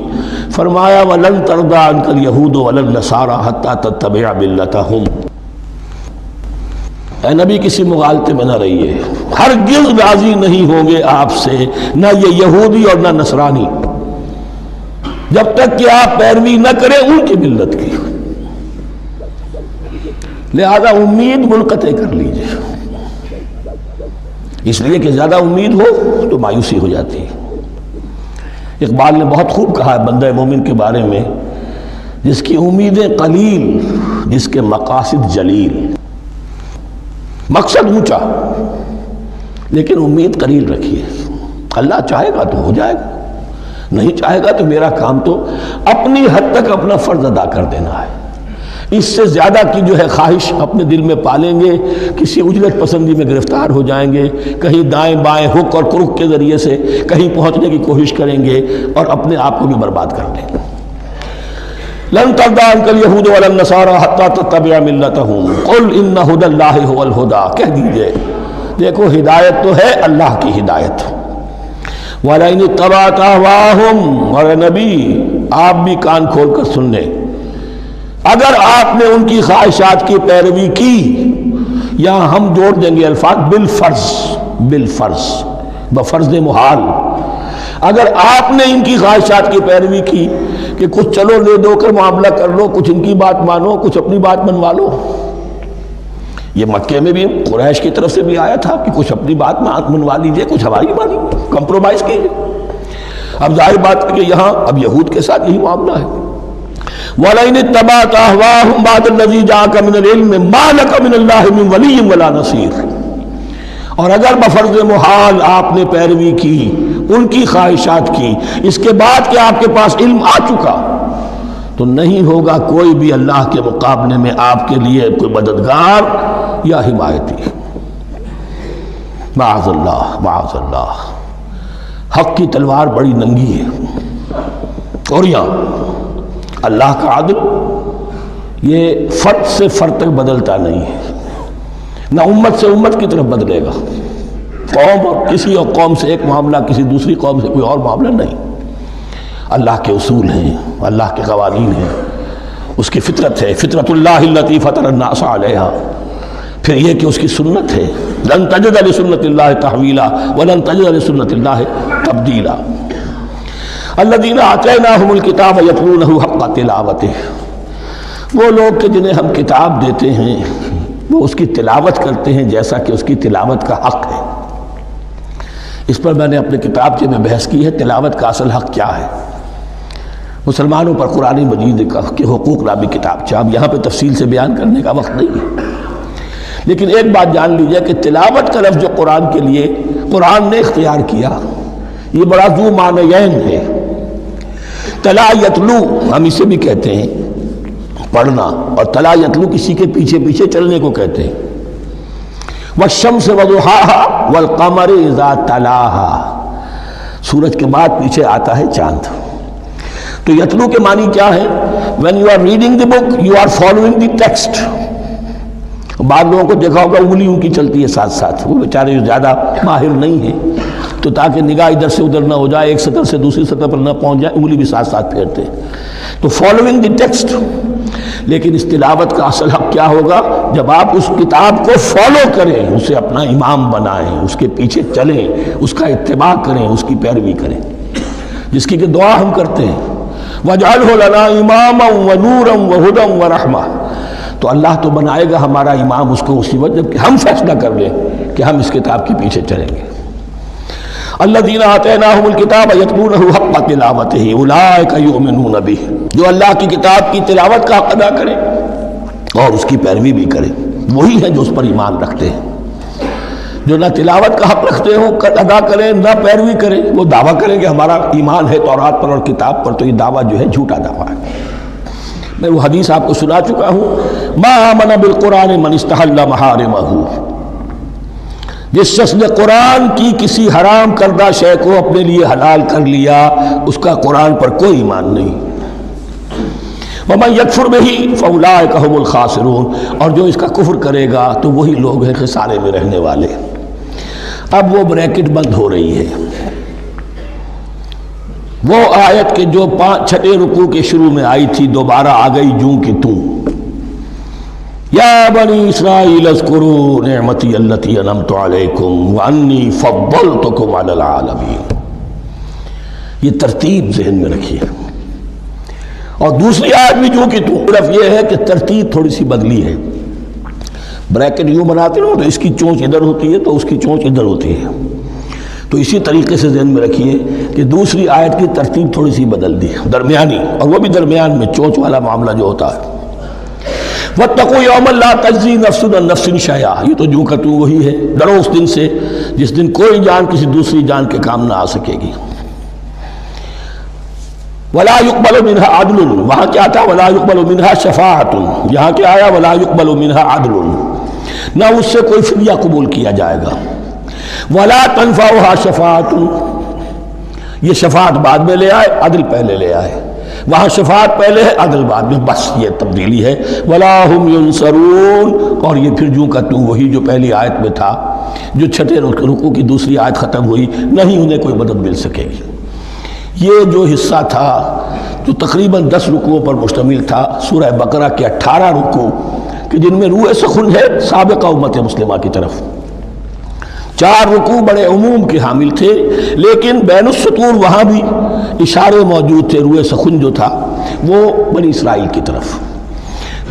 فرمایا وَلَن تَرْضَىٰ عَنْكَ الْيَهُودُ وَلَا النَّصَارَىٰ حَتَّىٰ تَتَّبِعَ مِلَّتَهُمْ۔ اے نبی کسی مغالطے میں نہ رہیے، ہرگز راضی نہیں ہوں گے آپ سے نہ یہ یہودی اور نہ نصرانی، جب تک کہ آپ پیروی نہ کریں ان کی ملت کی۔ لہذا امید منقطع کر لیجیے، اس لیے کہ زیادہ امید ہو تو مایوسی ہو جاتی ہے۔ اقبال نے بہت خوب کہا ہے بندہ مومن کے بارے میں، جس کی امیدیں قلیل، جس کے مقاصد جلیل۔ مقصد اونچا لیکن امید قلیل رکھیے، اللہ چاہے گا تو ہو جائے گا، نہیں چاہے گا تو میرا کام تو اپنی حد تک اپنا فرض ادا کر دینا ہے۔ اس سے زیادہ کی جو ہے خواہش اپنے دل میں پالیں گے، کسی اجرت پسندی میں گرفتار ہو جائیں گے، کہیں دائیں بائیں ہک اور کرک کے ذریعے سے کہیں پہنچنے کی کوشش کریں گے اور اپنے آپ کو بھی برباد کر لیں گے۔ لن ترضى عنك اليهود ولا النصارى حتى تتبع ملتهم قل ان هدى الله هو الهدى، کہہ دیجئے دیکھو ہدایت تو ہے اللہ کی ہدایت۔ ولئن اتبعت اهواءهم، اور نبی آپ بھی کان کھول کر سن لیں، اگر آپ نے ان کی خواہشات کی پیروی کی، یہاں ہم جوڑ دیں گے الفاظ بالفرض بفرض محال، اگر آپ نے ان کی خواہشات کی پیروی کی کہ کچھ چلو لے دو کر معاملہ کر لو، کچھ ان کی بات مانو، کچھ اپنی بات منوا لو۔ یہ مکے میں بھی قریش کی طرف سے بھی آیا تھا کہ کچھ اپنی بات منوا لیجئے، کچھ ہماری مانی، کمپرومائز کیجئے۔ اب ظاہر بات ہے کہ یہاں اب یہود کے ساتھ یہی معاملہ ہے۔ وَلَئِنِ اتَّبَعْتَ أَهْوَاءَهُمْ بَعْدَ الَّذِي جَاءَكَ مِنَ الْعِلْمِ مَا لَكَ مِنَ اللَّهِ مِنْ وَلِيٍّ وَلَا نَصِيرٍ، اور اگر بفرض محال آپ نے پیروی کی ان کی خواہشات کی، اس کے بعد کہ آپ کے پاس علم آ چکا، تو نہیں ہوگا کوئی بھی اللہ کے مقابلے میں آپ کے لیے کوئی مددگار یا حمایتی۔ معاذ اللہ معاذ اللہ، حق کی تلوار بڑی ننگی ہے، اور یہاں اللہ کا عدل یہ فرد سے فرد تک بدلتا نہیں ہے، نہ امت سے امت کی طرف بدلے گا، قوم اور کسی اور قوم سے ایک معاملہ کسی دوسری قوم سے کوئی اور معاملہ نہیں۔ اللہ کے اصول ہیں، اللہ کے قوانین ہیں، اس کی فطرت ہے، فطرت اللہ التی فطر الناس علیہا، پھر یہ کہ اس کی سنت ہے، لن تجد لسنت اللہ تحویلا ولن تجد لسنت اللہ تبدیلا۔ الذین آتیناہم الکتاب یتلونہ حق تلاوتہ، وہ لوگ کہ جنہیں ہم کتاب دیتے ہیں وہ اس کی تلاوت کرتے ہیں جیسا کہ اس کی تلاوت کا حق ہے۔ اس پر میں نے اپنے کتابچے میں بحث کی ہے، تلاوت کا اصل حق کیا ہے۔ مسلمانوں پر قرآن مجید کے حقوق نامی کتابچہ، اب یہاں پہ تفصیل سے بیان کرنے کا وقت نہیں ہے، لیکن ایک بات جان لیجیے کہ تلاوت کا لفظ جو قرآن کے لیے قرآن نے اختیار کیا، یہ بڑا ذو معنیین ہے۔ تلا یتلو ہم اسے بھی کہتے ہیں پڑھنا، اور تلا یتلو کسی کے پیچھے پیچھے چلنے کو کہتے ہیں۔ والشمس وضحاها والقمر اذا تلاها، سورج کے بعد پیچھے آتا ہے چاند۔ تو یتلو کے معنی کیا ہے؟ when you are reading the book you are following the text۔ بعض لوگوں کو دیکھا ہوگا انگلی ان کی چلتی ہے ساتھ ساتھ، وہ بیچارے زیادہ ماہر نہیں ہیں، تو تاکہ نگاہ ادھر سے ادھر نہ ہو جائے، ایک سطر سے دوسری سطر پر نہ پہنچ جائے، انگلی بھی ساتھ ساتھ پھیرتے ہیں، تو فالوئنگ دی ٹیکسٹ۔ لیکن اس تلاوت کا اصل حق کیا ہوگا؟ جب آپ اس کتاب کو فالو کریں، اسے اپنا امام بنائیں، اس کے پیچھے چلیں، اس کا اتباع کریں، اس کی پیروی کریں، جس کی کہ دعا ہم کرتے ہیں وَاجْعَلْهُ لَنَا إِمَامًا وَنُورًا وَهُدًى وَرَحْمَةً، تو اللہ تو بنائے گا ہمارا امام اس کو اسی وقت جب کہ ہم فیصلہ کر لیں کہ ہم اس کتاب کے پیچھے چلیں گے۔ الذین آتیناہم الکتاب یتلونہ حق تلاوتہ اولئک یؤمنون بہ، جو اللہ کی کتاب کی تلاوت کا حق ادا کریں اور اس کی پیروی بھی کریں، وہی ہیں جو اس پر ایمان رکھتے ہیں۔ جو نہ تلاوت کا حق رکھتے ہوں ادا کریں، نہ پیروی کریں، وہ دعویٰ کریں کہ ہمارا ایمان ہے تورات پر اور کتاب پر، تو یہ دعویٰ جو ہے جھوٹا دعویٰ ہے۔ میں وہ حدیث آپ کو سنا چکا ہوں، ما آمن بالقرآن من استحل محارمہ، جس شخص نے قرآن کی کسی حرام کردہ شے کو اپنے لیے حلال کر لیا اس کا قرآن پر کوئی ایمان نہیں۔ وَمَن يَكْفُرْ بِهِ فَأُولَٰئِكَ هُمُ الْخَاسِرُونَ، اور جو اس کا کفر کرے گا تو وہی لوگ ہیں خسارے میں رہنے والے۔ اب وہ بریکٹ بند ہو رہی ہے، وہ آیت کے جو چھٹے رکوع کے شروع میں آئی تھی دوبارہ آ گئی جوں کہ توں، یا بنی اسرائیل اذکروا نعمتی التی انعمت علیکم وانی فضلتکم علی العالمین۔ یہ ترتیب ذہن میں رکھیے۔ اور دوسری آیت بھی جو کہ تو، صرف یہ ہے کہ ترتیب تھوڑی سی بدلی ہے۔ بریکٹ یوں بناتے ہو تو اس کی چونچ ادھر ہوتی ہے تو اس کی چونچ ادھر ہوتی ہے، تو اسی طریقے سے ذہن میں رکھیے کہ دوسری آیت کی ترتیب تھوڑی سی بدل دی درمیانی، اور وہ بھی درمیان میں چونچ والا معاملہ جو ہوتا ہے۔ وَاتَّقُوا يَوْمًا لَا تَجْزِي نَفْسٌ عَن نَفْسٍ شَيْئًا، یہ تو جو کہ تو وہی ہے، ڈرو اس دن سے جس دن کوئی جان کسی دوسری جان کے کام نہ آ سکے گی۔ وَلَا يُقْبَلُ مِنْهَا عَدْلٌ، وہاں کیا تھا وَلَا يُقْبَلُ مِنْهَا شَفَاعَةٌ، یہاں کیا آیا وَلَا يُقْبَلُ مِنْهَا عَدْلٌ، نہ اس سے کوئی فدیہ قبول کیا جائے گا۔ وَلَا تَنْفَعُهَا شَفَاعَةٌ، یہ شفاعت بعد میں لے آئے، عدل پہلے لے آئے، وہاں شفاعت پہلے ہے عدل بعد میں، بس یہ تبدیلی ہے۔ وَلَا هُمْ يُنصَرُونَ، اور یہ پھر جو کہ تو وہی جو پہلی آیت میں تھا، جو چھٹے رکوع کی دوسری آیت ختم ہوئی، نہیں انہیں کوئی مدد مل سکے گی۔ یہ جو حصہ تھا جو تقریباً 10 رکوعوں پر مشتمل تھا، سورہ بقرہ کے 18 رکوع کہ جن میں روح سخن ہے سابقہ امت مسلمہ کی طرف، 4 رکوع بڑے عموم کے حامل تھے، لیکن بین السطور وہاں بھی اشارے موجود تھے، روح سخن جو تھا وہ بنی اسرائیل کی طرف۔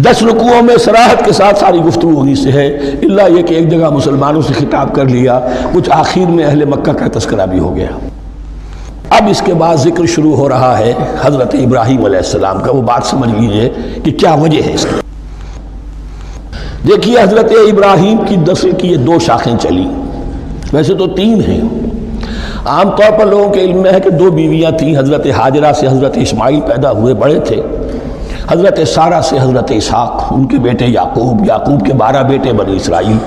10 رکوعوں میں صراحت کے ساتھ ساری گفتگو ہوئی سے ہے، الا یہ کہ ایک جگہ مسلمانوں سے خطاب کر لیا، کچھ آخر میں اہل مکہ کا تذکرہ بھی ہو گیا۔ اب اس کے بعد ذکر شروع ہو رہا ہے حضرت ابراہیم علیہ السلام کا۔ وہ بات سمجھ لیجئے کہ کیا وجہ ہے اس کی۔ دیکھیے حضرت ابراہیم کی نسل کی یہ 2 شاخیں چلی، ویسے تو 3 ہیں۔ عام طور پر لوگوں کے علم میں ہے کہ 2 بیویاں تھیں، حضرت ہاجرہ سے حضرت اسماعیل پیدا ہوئے، بڑے تھے، حضرت سارہ سے حضرت اسحاق، ان کے بیٹے یعقوب، یعقوب کے 12 بیٹے بنی اسرائیل۔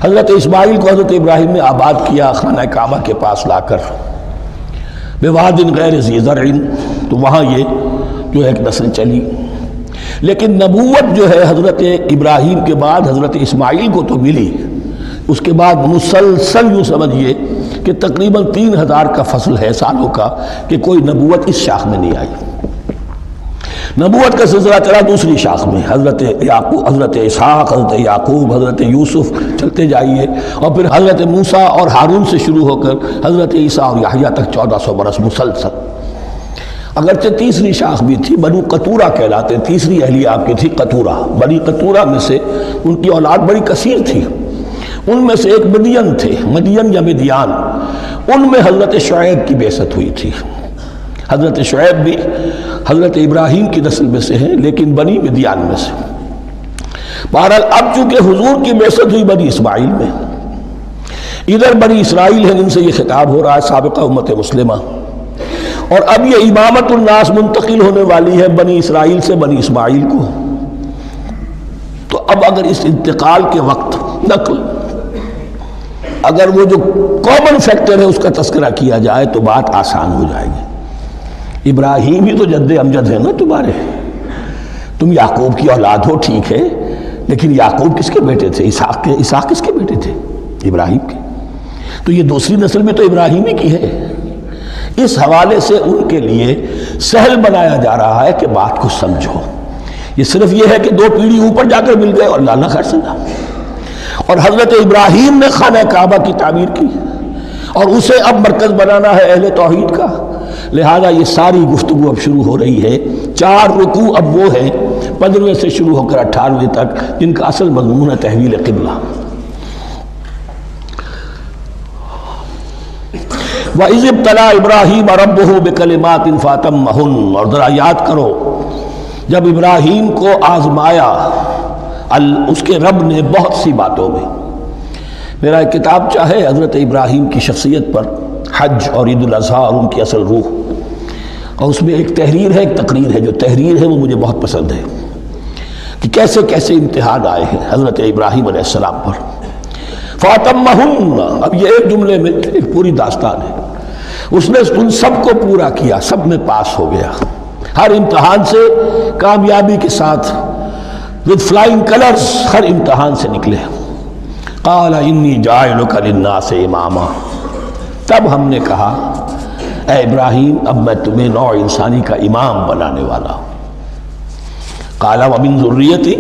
حضرت اسماعیل کو حضرت ابراہیم نے آباد کیا خانہ کعبہ کے پاس لا کر، بواد غیر ذی زرع، تو وہاں یہ جو ایک نسل چلی۔ لیکن نبوت جو ہے حضرت ابراہیم کے بعد حضرت اسماعیل کو تو ملی، اس کے بعد مسلسل یوں سمجھیے کہ تقریباً 3000 کا فصل ہے سالوں کا کہ کوئی نبوت اس شاخ میں نہیں آئی۔ نبوت کا سلسلہ چلا دوسری شاخ میں، حضرت یعقوب، حضرت اسحاق، حضرت یعقوب، حضرت یوسف، چلتے جائیے، اور پھر حضرت موسیٰ اور ہارون سے شروع ہو کر حضرت عیسیٰ اور یحییٰ تک 1400 برس مسلسل۔ اگرچہ تیسری شاخ بھی تھی، بنو قطورہ کہلاتے، تیسری اہلیہ آپ کی تھی قطورہ۔ بنی قطورہ میں سے ان کی اولاد بڑی کثیر تھی، ان میں سے ایک مدین تھے، مدین یا مدیان، ان میں حضرت شعیب کی بعثت ہوئی تھی۔ حضرت شعیب بھی حضرت ابراہیم کی نسل میں سے ہیں، لیکن بنی مدیان میں سے۔ بہرحال اب چونکہ حضور کی بعثت ہوئی بنی اسماعیل میں، ادھر بنی اسرائیل ہیں جن سے یہ خطاب ہو رہا ہے سابقہ امت مسلمہ، اور اب یہ امامت الناس منتقل ہونے والی ہے بنی اسرائیل سے بنی اسماعیل کو۔ تو اب اگر اس انتقال کے وقت نقل، اگر وہ جو کامن فیکٹر ہے اس کا تذکرہ کیا جائے تو بات آسان ہو جائے گی۔ ابراہیم ہی تو جد امجد ہے نا تمہارے، تم یعقوب کی اولاد ہو ٹھیک ہے، لیکن یعقوب کس کے بیٹے تھے؟ اسحاق کس کے بیٹے تھے؟ ابراہیم کے۔ تو یہ دوسری نسل میں تو ابراہیم ہی کی ہے۔ اس حوالے سے ان کے لیے سہل بنایا جا رہا ہے کہ بات کو سمجھو، یہ صرف یہ ہے کہ 2 پیڑھی اوپر جا کر مل گئے اور لانا خیر سنا، اور حضرت ابراہیم نے خانہ کعبہ کی تعمیر کی اور اسے اب مرکز بنانا ہے اہل توحید کا، لہذا یہ ساری گفتگو اب شروع ہو رہی ہے۔ 4 رکوع اب وہ ہیں 15ویں سے شروع ہو کر 18ویں تک جن کا اصل مضمون ہے تحویل قبلہ۔ وَإِذِ ابْتَلَىٰ إِبْرَاهِيمَ رَبُّهُ بِكَلِمَاتٍ فَأَتَمَّهُنَّ، اور ذرا یاد کرو جب ابراہیم کو آزمایا اس کے رب نے بہت سی باتوں میں۔ میرا ایک کتاب چاہے حضرت ابراہیم کی شخصیت پر، حج اور عید الاضحیٰ اور ان کی اصل روح، اور اس میں ایک تحریر ہے ایک تقریر ہے، جو تحریر ہے وہ مجھے بہت پسند ہے کہ کیسے کیسے امتحان آئے ہیں حضرت ابراہیم علیہ السلام پر۔ فاتمہن، اب یہ ایک جملے میں ایک پوری داستان ہے. اس نے ان سب کو پورا کیا، سب میں پاس ہو گیا، ہر امتحان سے کامیابی کے ساتھ with flying colors ہر امتحان سے نکلے. قال انی جاعلک للناس اماما، تب ہم نے کہا اے ابراہیم اب میں تمہیں نوع انسانی کا امام بنانے والا ہوں. قال ومن ذریتی،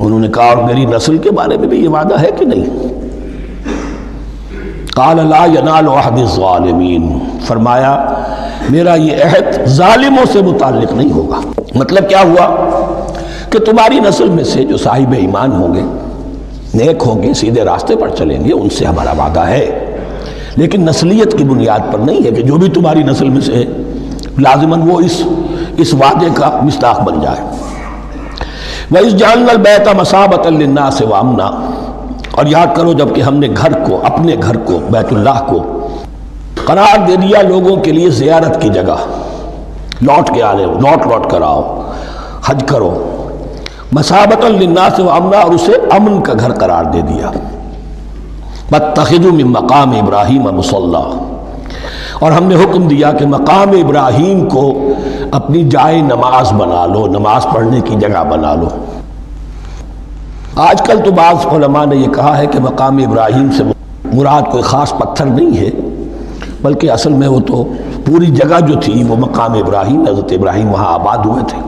انہوں نے کہا اور میری نسل کے بارے میں بھی یہ وعدہ ہے کہ نہیں؟ قال لا ینال عہد الظالمین، فرمایا میرا یہ عہد ظالموں سے متعلق نہیں ہوگا. مطلب کیا ہوا کہ تمہاری نسل میں سے جو صاحب ایمان ہوں گے، نیک ہوں گے، سیدھے راستے پر چلیں گے، ان سے ہمارا وعدہ ہے، لیکن نسلیت کی بنیاد پر نہیں ہے کہ جو بھی تمہاری نسل میں سے لازماً وہ اس وعدے کا مصداق بن جائے. وَإِذْ جَعَلْنَا الْبَيْتَ مَثَابَةً لِلنَّاسِ وَأَمْنًا، اور یاد کرو جب کہ ہم نے گھر کو، اپنے گھر کو، بیت اللہ کو قرار دے دیا لوگوں کے لیے زیارت کی جگہ، لوٹ کے آنے، لوٹ کر آؤ، حج کرو. مَثَابَةً لِلنَّاسِ وَأَمْنًا، اور اسے امن کا گھر قرار دے دیا. وَاتَّخِذُوا مِن مَّقَامِ إِبْرَاهِيمَ مُصَلًّى، اور ہم نے حکم دیا کہ مقام ابراہیم کو اپنی جائے نماز بنا لو، نماز پڑھنے کی جگہ بنا لو. آج کل تو بعض علماء نے یہ کہا ہے کہ مقام ابراہیم سے مراد کوئی خاص پتھر نہیں ہے، بلکہ اصل میں وہ تو پوری جگہ جو تھی وہ مقام ابراہیم، حضرت ابراہیم وہاں آباد ہوئے تھے.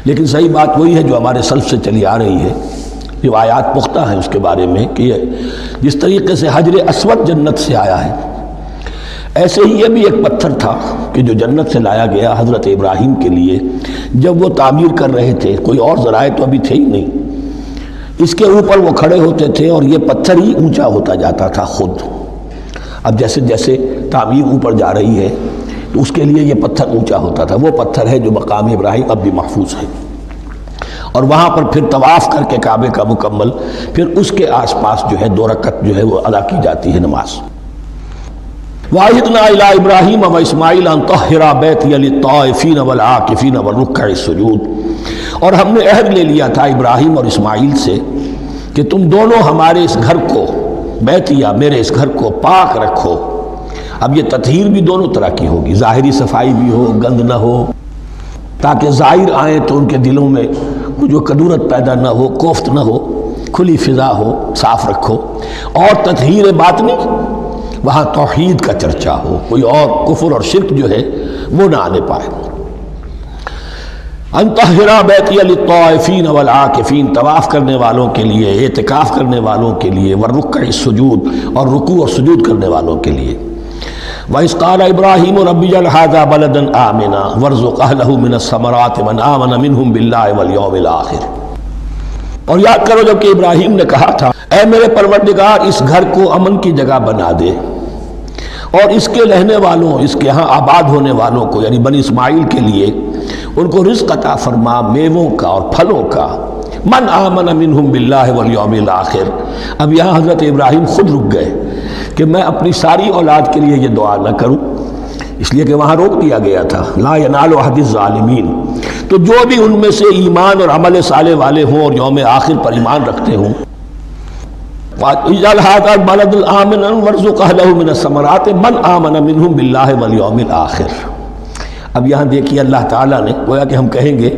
لیکن صحیح بات وہی ہے جو ہمارے سلف سے چلی آ رہی ہے، روایات پختہ ہیں اس کے بارے میں کہ جس طریقے سے حجر اسود جنت سے آیا ہے، ایسے ہی یہ بھی ایک پتھر تھا کہ جو جنت سے لایا گیا حضرت ابراہیم کے لیے. جب وہ تعمیر کر رہے تھے، کوئی اور ذرائع تو ابھی تھے ہی نہیں، اس کے اوپر وہ کھڑے ہوتے تھے اور یہ پتھر ہی اونچا ہوتا جاتا تھا خود. اب جیسے جیسے تعمیر اوپر جا رہی ہے تو اس کے لیے یہ پتھر اونچا ہوتا تھا. وہ پتھر ہے جو مقام ابراہیم اب بھی محفوظ ہے، اور وہاں پر پھر طواف کر کے کعبے کا مکمل، پھر اس کے آس پاس جو ہے 2 رکعت جو ہے وہ ادا کی جاتی ہے نماز. وَعَهِدْنَا إِلَىٰ إِبْرَاهِيمَ وَإِسْمَاعِيلَ أَن طَهِّرَا بَيْتِيَ لِلطَّائِفِينَ وَالْعَاكِفِينَ وَالرُّكَّعِ السُّجُودِ، اور ہم نے عہد لے لیا تھا ابراہیم اور اسماعیل سے کہ تم دونوں ہمارے اس گھر کو، بیتیا میرے اس گھر کو پاک رکھو. اب یہ تطہیر بھی دونوں طرح کی ہوگی، ظاہری صفائی بھی ہو، گند نہ ہو، تاکہ زائر آئیں تو ان کے دلوں میں جو کدورت پیدا نہ ہو، کوفت نہ ہو، کھلی فضا ہو، صاف رکھو. اور تطہیر باطنی، وہاں توحید کا چرچا ہو، کوئی اور کفر اور شرک جو ہے وہ نہ آنے پائے. ان طہرا بیتی للطائفین والعاکفین، طواف کرنے والوں کے لیے، اعتکاف کرنے والوں کے لیے، والرکع السجود، اور رکوع اور سجود کرنے والوں کے لیے. وَإِذْ قَالَ إِبْرَاهِيمُ رَبِّ اجْعَلْ هَٰذَا بَلَدًا آمِنًا وَارْزُقْ أَهْلَهُ مِنَ الثَّمَرَاتِ مَنْ آمَنَ مِنْهُمْ بِاللَّهِ وَالْيَوْمِ الْآخِرِ. اور یاد کرو جب کہ ابراہیم نے کہا تھا اے میرے پروردگار اس گھر کو امن کی جگہ بنا دے، اور اس کے رہنے والوں، اس کے ہاں آباد ہونے والوں کو یعنی بنی اسماعیل کے لیے ان کو رزق عطا فرما، میووں کا اور پھلوں کا. من آمن منہم باللہ والیوم الآخر. اب یہاں حضرت ابراہیم خود رک گئے کہ میں اپنی ساری اولاد کے لیے یہ دعا نہ کروں، اس لیے کہ وہاں روک دیا گیا تھا لا ینال عہد الظالمین. تو جو بھی ان میں سے ایمان اور عمل صالح والے ہوں اور یوم آخر پر ایمان رکھتے ہوں، اجعل هذا البلد آمنا وارزق اهله من الثمرات من آمن منهم بالله واليوم الآخر. اب یہاں دیکھیے اللہ تعالیٰ نے گویا کہ ہم کہیں گے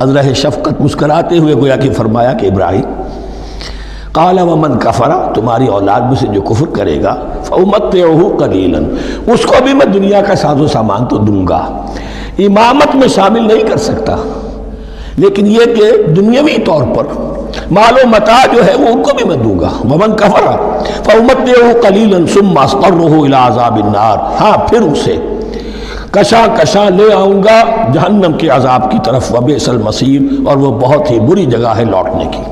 ازرہ شفقت مسکراتے ہوئے گویا کہ فرمایا کہ ابراہیم قال ومن کفر، تمہاری اولاد میں سے جو کفر کرے گا فأمتعه قلیلا، اس کو بھی میں دنیا کا ساز و سامان تو دوں گا، امامت میں شامل نہیں کر سکتا، لیکن یہ کہ دنیاوی طور پر مال و متاع جو ہے وہ ان کو بھی میں دوں گا. ومن کفر فأمتعه قلیلا ثم اضطره الى عذاب النار، ہاں پھر اسے کشاں کشاں لے آؤں گا جہنم کے عذاب کی طرف. وبئس المصیر، اور وہ بہت ہی بری جگہ ہے لوٹنے کی.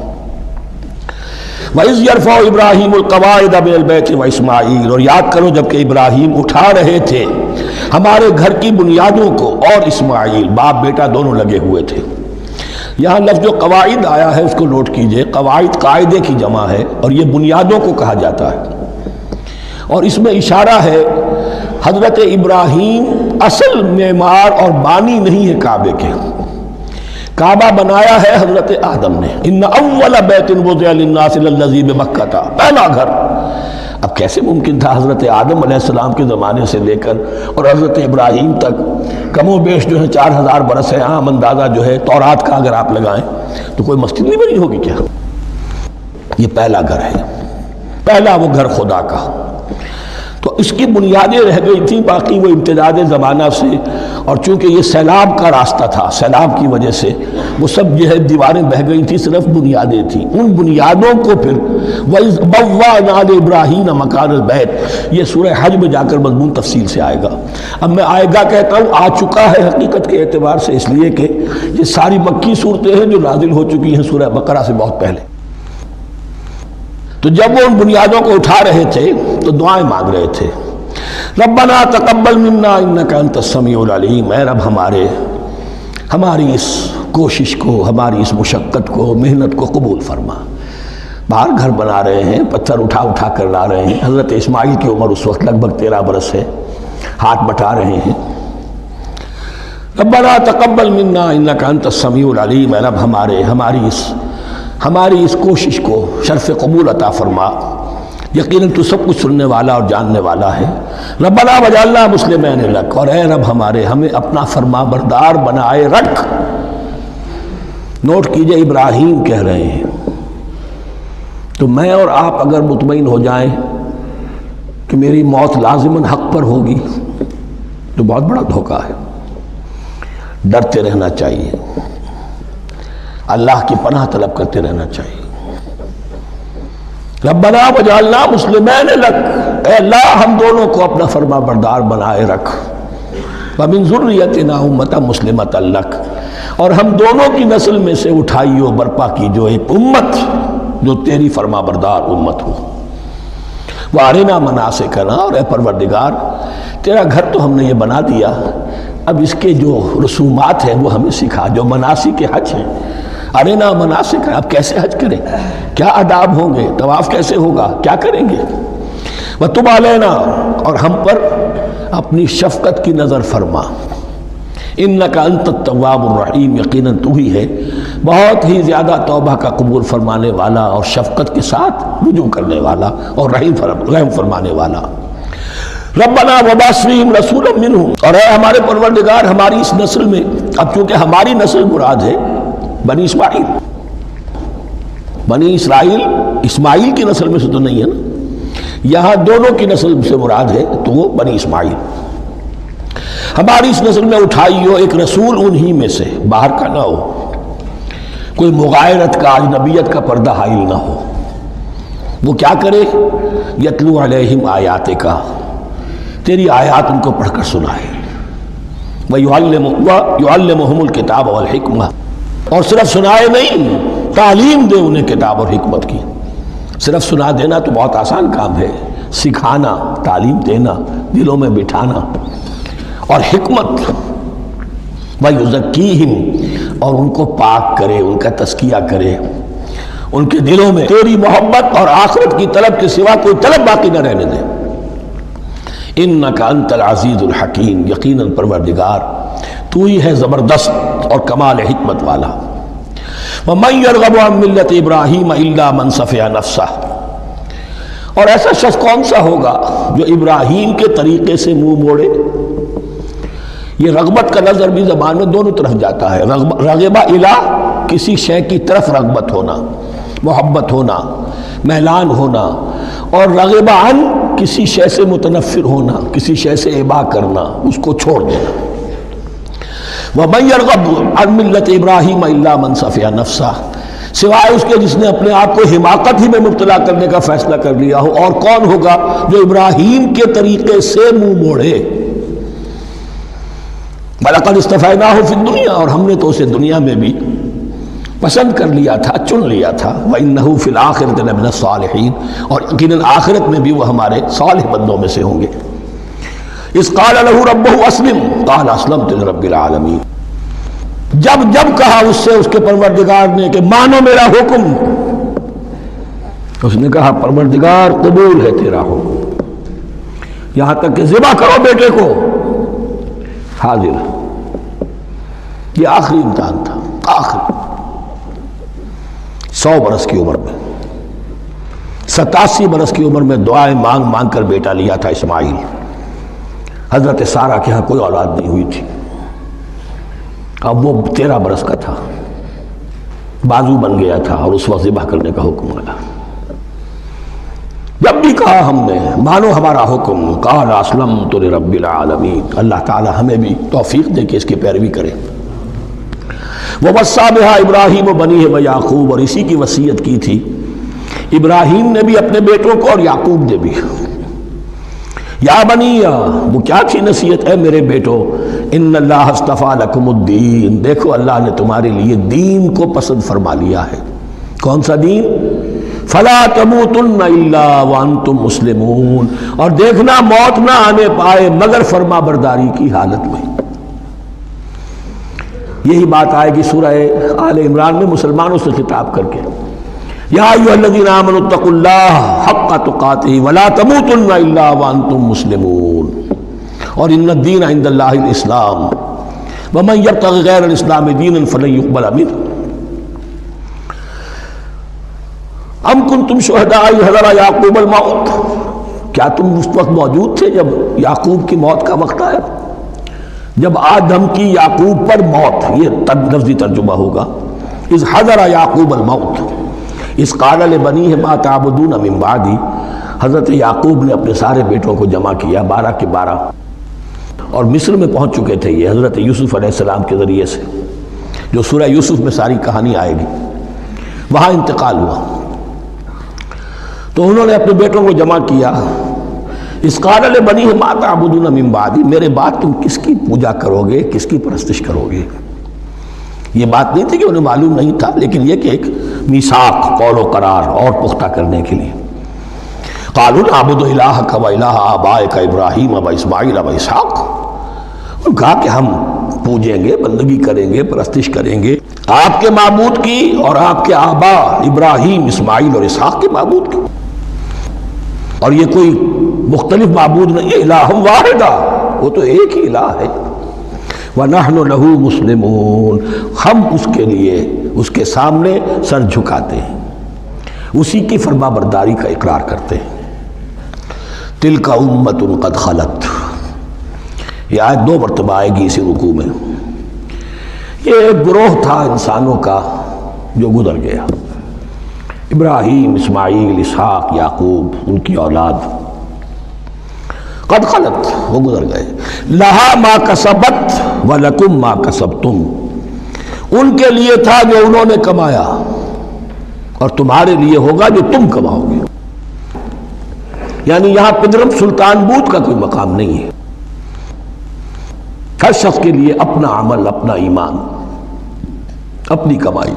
وَإِذْ يَرْفَعُ إِبْرَاهِيمُ الْقَوَاعِدَ مِنَ الْبَيْتِ وَإِسْمَاعِيلُ، اور یاد کرو جب کہ ابراہیم اٹھا رہے تھے ہمارے گھر کی بنیادوں کو، اور اسماعیل، باپ بیٹا دونوں لگے ہوئے تھے. یہاں لفظ جو قواعد آیا ہے اس کو نوٹ کیجئے، قواعد قاعدے کی جمع ہے اور یہ بنیادوں کو کہا جاتا ہے، اور اس میں اشارہ ہے حضرت ابراہیم اصل معمار اور بانی نہیں ہے کعبے کے. کعبہ بنایا ہے حضرت آدم نے. ان اول بیت وضع للناس للذی بمکہ، پہلا گھر. اب کیسے ممکن تھا حضرت آدم علیہ السلام کے زمانے سے لے کر اور حضرت ابراہیم تک کم و بیش جو ہے 4000 برس ہے. عام اندازہ جو ہے تورات کا اگر آپ لگائیں تو کوئی مسجد نہیں بنی ہوگی کیا؟ یہ پہلا گھر ہے، پہلا وہ گھر خدا کا. تو اس کی بنیادیں رہ گئی تھیں، باقی وہ امتداد زمانہ سے، اور چونکہ یہ سیلاب کا راستہ تھا، سیلاب کی وجہ سے وہ سب جو ہے دیواریں بہہ گئی تھیں، صرف بنیادیں تھیں. ان بنیادوں کو پھر وَإِذْ بَوَّأْنَا لِإِبْرَاهِيمَ مَكَانَ الْبَيْتِ، یہ سورہ حج میں جا کر مضمون تفصیل سے آئے گا. اب میں آئے گا کہتا ہوں، آ چکا ہے حقیقت کے اعتبار سے، اس لیے کہ یہ ساری مکی صورتیں ہیں جو نازل ہو چکی ہیں سورہ بقرہ سے بہت پہلے. تو جب وہ ان بنیادوں کو اٹھا رہے تھے تو دعائیں مانگ رہے تھے. ربنا تقبل منا انک انت السمیع العلیم، اے رب ہماری اس کوشش کو، ہماری اس مشقت کو، محنت کو قبول فرما. باہر گھر بنا رہے ہیں، پتھر اٹھا اٹھا کر لا رہے ہیں. حضرت اسماعیل کی عمر اس وقت لگ بھگ 13 برس ہے، ہاتھ بٹا رہے ہیں. ربنا تقبل منا انک انت السمیع العلیم، اے رب ہماری اس کوشش کو شرف قبول عطا فرما، یقیناً تو سب کچھ سننے والا اور جاننے والا ہے. ربنا وجعلنا مسلمین لک، اور اے رب ہمیں اپنا فرما بردار بنائے رکھ. نوٹ کیجئے، ابراہیم کہہ رہے ہیں. تو میں اور آپ اگر مطمئن ہو جائیں کہ میری موت لازماً حق پر ہوگی تو بہت بڑا دھوکہ ہے. ڈرتے رہنا چاہیے، اللہ کی پناہ طلب کرتے رہنا چاہیے. ربنا وجعلنا مسلمین لک، اے اللہ ہم دونوں کو اپنا فرما بردار بنائے رکھ. ومن ذریتنا امۃ مسلمۃ لک، اور ہم دونوں کی نسل میں سے اٹھائیو برپا کی جو ایک امت جو تیری فرما بردار امت ہو. وارنا مناسکنا، اور اے پروردگار تیرا گھر تو ہم نے یہ بنا دیا، اب اس کے جو رسومات ہیں وہ ہمیں سکھا، جو مناسک حج ہیں. ارنا مناسک ہے، اب کیسے حج کریں، کیا آداب ہوں گے، طواف کیسے ہوگا، کیا کریں گے. وتب علینا، اور ہم پر اپنی شفقت کی نظر فرما. انک انت التواب الرحیم، یقیناً تو ہی ہے بہت ہی زیادہ توبہ کا قبول فرمانے والا اور شفقت کے ساتھ رجوع کرنے والا اور رحم فرمانے والا. ربنا وبعث فیہم رسولا منہم، اور اے ہمارے پروردگار ہماری اس نسل میں، اب چونکہ ہماری نسل مراد ہے بنی اسماعیل، بنی اسرائیل اسماعیل کی نسل میں سے تو نہیں ہے نا، یہاں دونوں کی نسل سے مراد ہے تو وہ بنی اسماعیل. ہماری اس نسل میں اٹھائی ہو ایک رسول انہی میں سے، باہر کا نہ ہو، کوئی مغایرت کا اجنبیت کا پردہ حائل نہ ہو. وہ کیا کرے، یتلو علیہم آیاتک، تیری آیات ان کو پڑھ کر سنائے. وَيُعَلِّمُهُمُ الْكِتَابَ وَالْحِكْمَةَ، اور صرف سنائے نہیں، تعلیم دے انہیں کتاب اور حکمت کی. صرف سنا دینا تو بہت آسان کام ہے، سکھانا، تعلیم دینا، دلوں میں بٹھانا، اور حکمت. وَيُزَكِّيهِمْ، اور ان کو پاک کرے، ان کا تزکیہ کرے، ان کے دلوں میں تیری محبت اور آخرت کی طلب کے سوا کوئی طلب باقی نہ رہنے دے. انک انت العزیز الحکیم، یقیناً پروردگار تو ہی ہے زبردست اور کمال حکمت والا. وَمَن يَرْغَبُ عَن مِّلَّةِ إِبْرَاهِيمَ إِلَّا مَن سَفِهَ نَفْسَهُ، اور ایسا شخص کون سا ہوگا جو ابراہیم کے طریقے سے منہ موڑے. یہ رغبت کا نظر بھی زبان میں دونوں طرف جاتا ہے. رغبہ الہ، کسی شے کی طرف رغبت ہونا، محبت ہونا، میلان ہونا، اور رغبہ عن، کسی شے سے متنفر ہونا، کسی شے سے ابا کرنا، اس کو چھوڑ دینا. وَمَن يَرْغَبُ عَن مِّلَّةِ إِبْرَاهِيمَ إِلَّا مَن سَفِهَ نَفْسَهُ، سوائے اس کے جس نے اپنے آپ کو حماقت ہی میں مبتلا کرنے کا فیصلہ کر لیا ہو. اور کون ہوگا جو ابراہیم کے طریقے سے منہ موڑے. وَلَقَدِ اصْطَفَيْنَاهُ فِي الدُّنْيَا، اور ہم نے تو اسے دنیا میں بھی پسند کر لیا تھا، چن لیا تھا. وَإِنَّهُ فِي الْآخِرَةِ لَمِنَ الصَّالِحِينَ، اور یقیناً آخرت میں بھی وہ ہمارے صالح بندوں میں سے ہوں گے. اذ قال له ربه اسلم قال اسلمت لرب العالمین، جب کہا اس سے اس کے پروردگار نے کہ مانو میرا حکم، اس نے کہا پروردگار قبول ہے تیرا حکم، یہاں تک کہ ذبح کرو بیٹے کو، حاضر. یہ آخری امتحان تھا، آخری 100 برس کی عمر میں، 87 برس کی عمر میں دعائیں مانگ مانگ کر بیٹا لیا تھا اسماعیل۔ حضرت سارہ کے ہاں کوئی اولاد نہیں ہوئی تھی، اب وہ 13 برس کا تھا، بازو بن گیا تھا اور اس وقت ذبح کرنے کا حکم آیا۔ جب بھی کہا ہم نے مانو ہمارا حکم، قال اسلمت لرب العالمین، اللہ تعالی ہمیں بھی توفیق دے کہ اس کی پیروی کریں۔ ووصى بها ابراہیم بنیہ ویعقوب، اور اسی کی وصیت کی تھی ابراہیم نے بھی اپنے بیٹوں کو اور یعقوب نے بھی۔ یا بنی، وہ کیا تھی نصیحت؟ اے میرے بیٹو، ان اللہ اصطفیٰ لکم الدین، دیکھو اللہ نے تمہارے لیے دین کو پسند فرما لیا ہے۔ کون سا دین؟ فلا تموتن الا وانتم مسلمون، اور دیکھنا موت نہ آنے پائے مگر فرما برداری کی حالت میں۔ یہی بات آئے گی سورہ آل عمران میں مسلمانوں سے خطاب کر کے، یا ایھا الذین آمنوا اتقوا اللہ حق تقاتہ ولا تموتن الا وانتم مسلمون، اور ان الدین عند اللہ الاسلام ومن یبتغ غیر الاسلام دینا فلن یقبل منہ۔ ام کنتم شہداء اذ حضر یعقوب الموت، کیا تم اس وقت موجود تھے جب یعقوب کی موت کا وقت آیا؟ جب آدم کی یعقوب پر موت، یہ لفظی ترجمہ ہوگا، اذ حضر یعقوب الموت اذ قال لبنیہ ما تعبدون من بعدی، حضرت یعقوب نے اپنے سارے بیٹوں کو جمع کیا، 12 کے 12، اور مصر میں پہنچ چکے تھے یہ حضرت یوسف علیہ السلام کے ذریعے سے، جو سورہ یوسف میں ساری کہانی آئے گی، وہاں انتقال ہوا۔ تو انہوں نے اپنے بیٹوں کو جمع کیا، اس قال لبنیہ ما تعبدون من بعدی، میرے بعد تم کس کی پوجا کرو گے، کس کی پرستش کرو گے؟ یہ بات نہیں تھی کہ انہیں معلوم نہیں تھا، لیکن یہ کہ ایک میثاق، قول و قرار اور پختہ کرنے کے لیے۔ قالوا نعبد الہک و الہ آبائک ابراہیم و اسماعیل و اسحاق، انہوں نے کہا کہ ہم پوجیں گے، بندگی کریں گے، پرستش کریں گے آپ کے معبود کی اور آپ کے آبا ابراہیم، اسماعیل اور اسحاق کے معبود کی، اور یہ کوئی مختلف معبود نہیں ہے، الہ واحدہ، وہ تو ایک ہی الہ ہے۔ وَنَحْنُ لَهُ مُسْلِمُونَ، ہم اس کے لیے اس کے سامنے سر جھکاتے ہیں، اسی کی فرما برداری کا اقرار کرتے ہیں۔ تِلْكَ أُمَّةٌ قَدْ خَلَتْ، یہ آیت 2 مرتبہ آئے گی اسی رکوع میں۔ یہ ایک گروہ تھا انسانوں کا جو گزر گیا، ابراہیم، اسماعیل، اسحاق، یعقوب، ان کی اولاد، قد خلت، وہ گزر گئے۔ لہا ما کسبت ولکم ما کسبتم، ان کے لیے تھا جو انہوں نے کمایا اور تمہارے لیے ہوگا جو تم کماؤ گے۔ یعنی یہاں پدرم سلطان بود کا کوئی مقام نہیں ہے، ہر شخص کے لیے اپنا عمل، اپنا ایمان، اپنی کمائی۔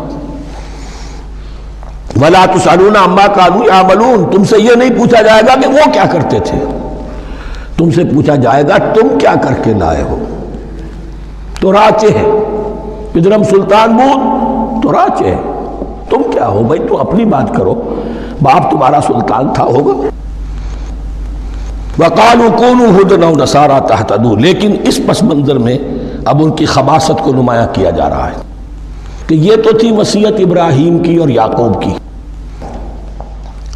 وَلَا تُسْأَلُونَ عَمَّا كَانُوا يَعْمَلُونَ، تم سے یہ نہیں پوچھا جائے گا کہ وہ کیا کرتے تھے، تم سے پوچھا جائے گا تم کیا کر کے لائے ہو۔ تو راچے ہے پدرم سلطان بود، تو راچے ہے، تم کیا ہو بھائی، تو اپنی بات کرو، باپ تمہارا سلطان تھا ہوگا۔ وَقَالُوا كُونُوا هُودًا أَوْ نَصَارَىٰ تَهْتَدُوا، لیکن اس پس منظر میں اب ان کی خباثت کو نمایاں کیا جا رہا ہے کہ یہ تو تھی وصیت ابراہیم کی اور یعقوب کی،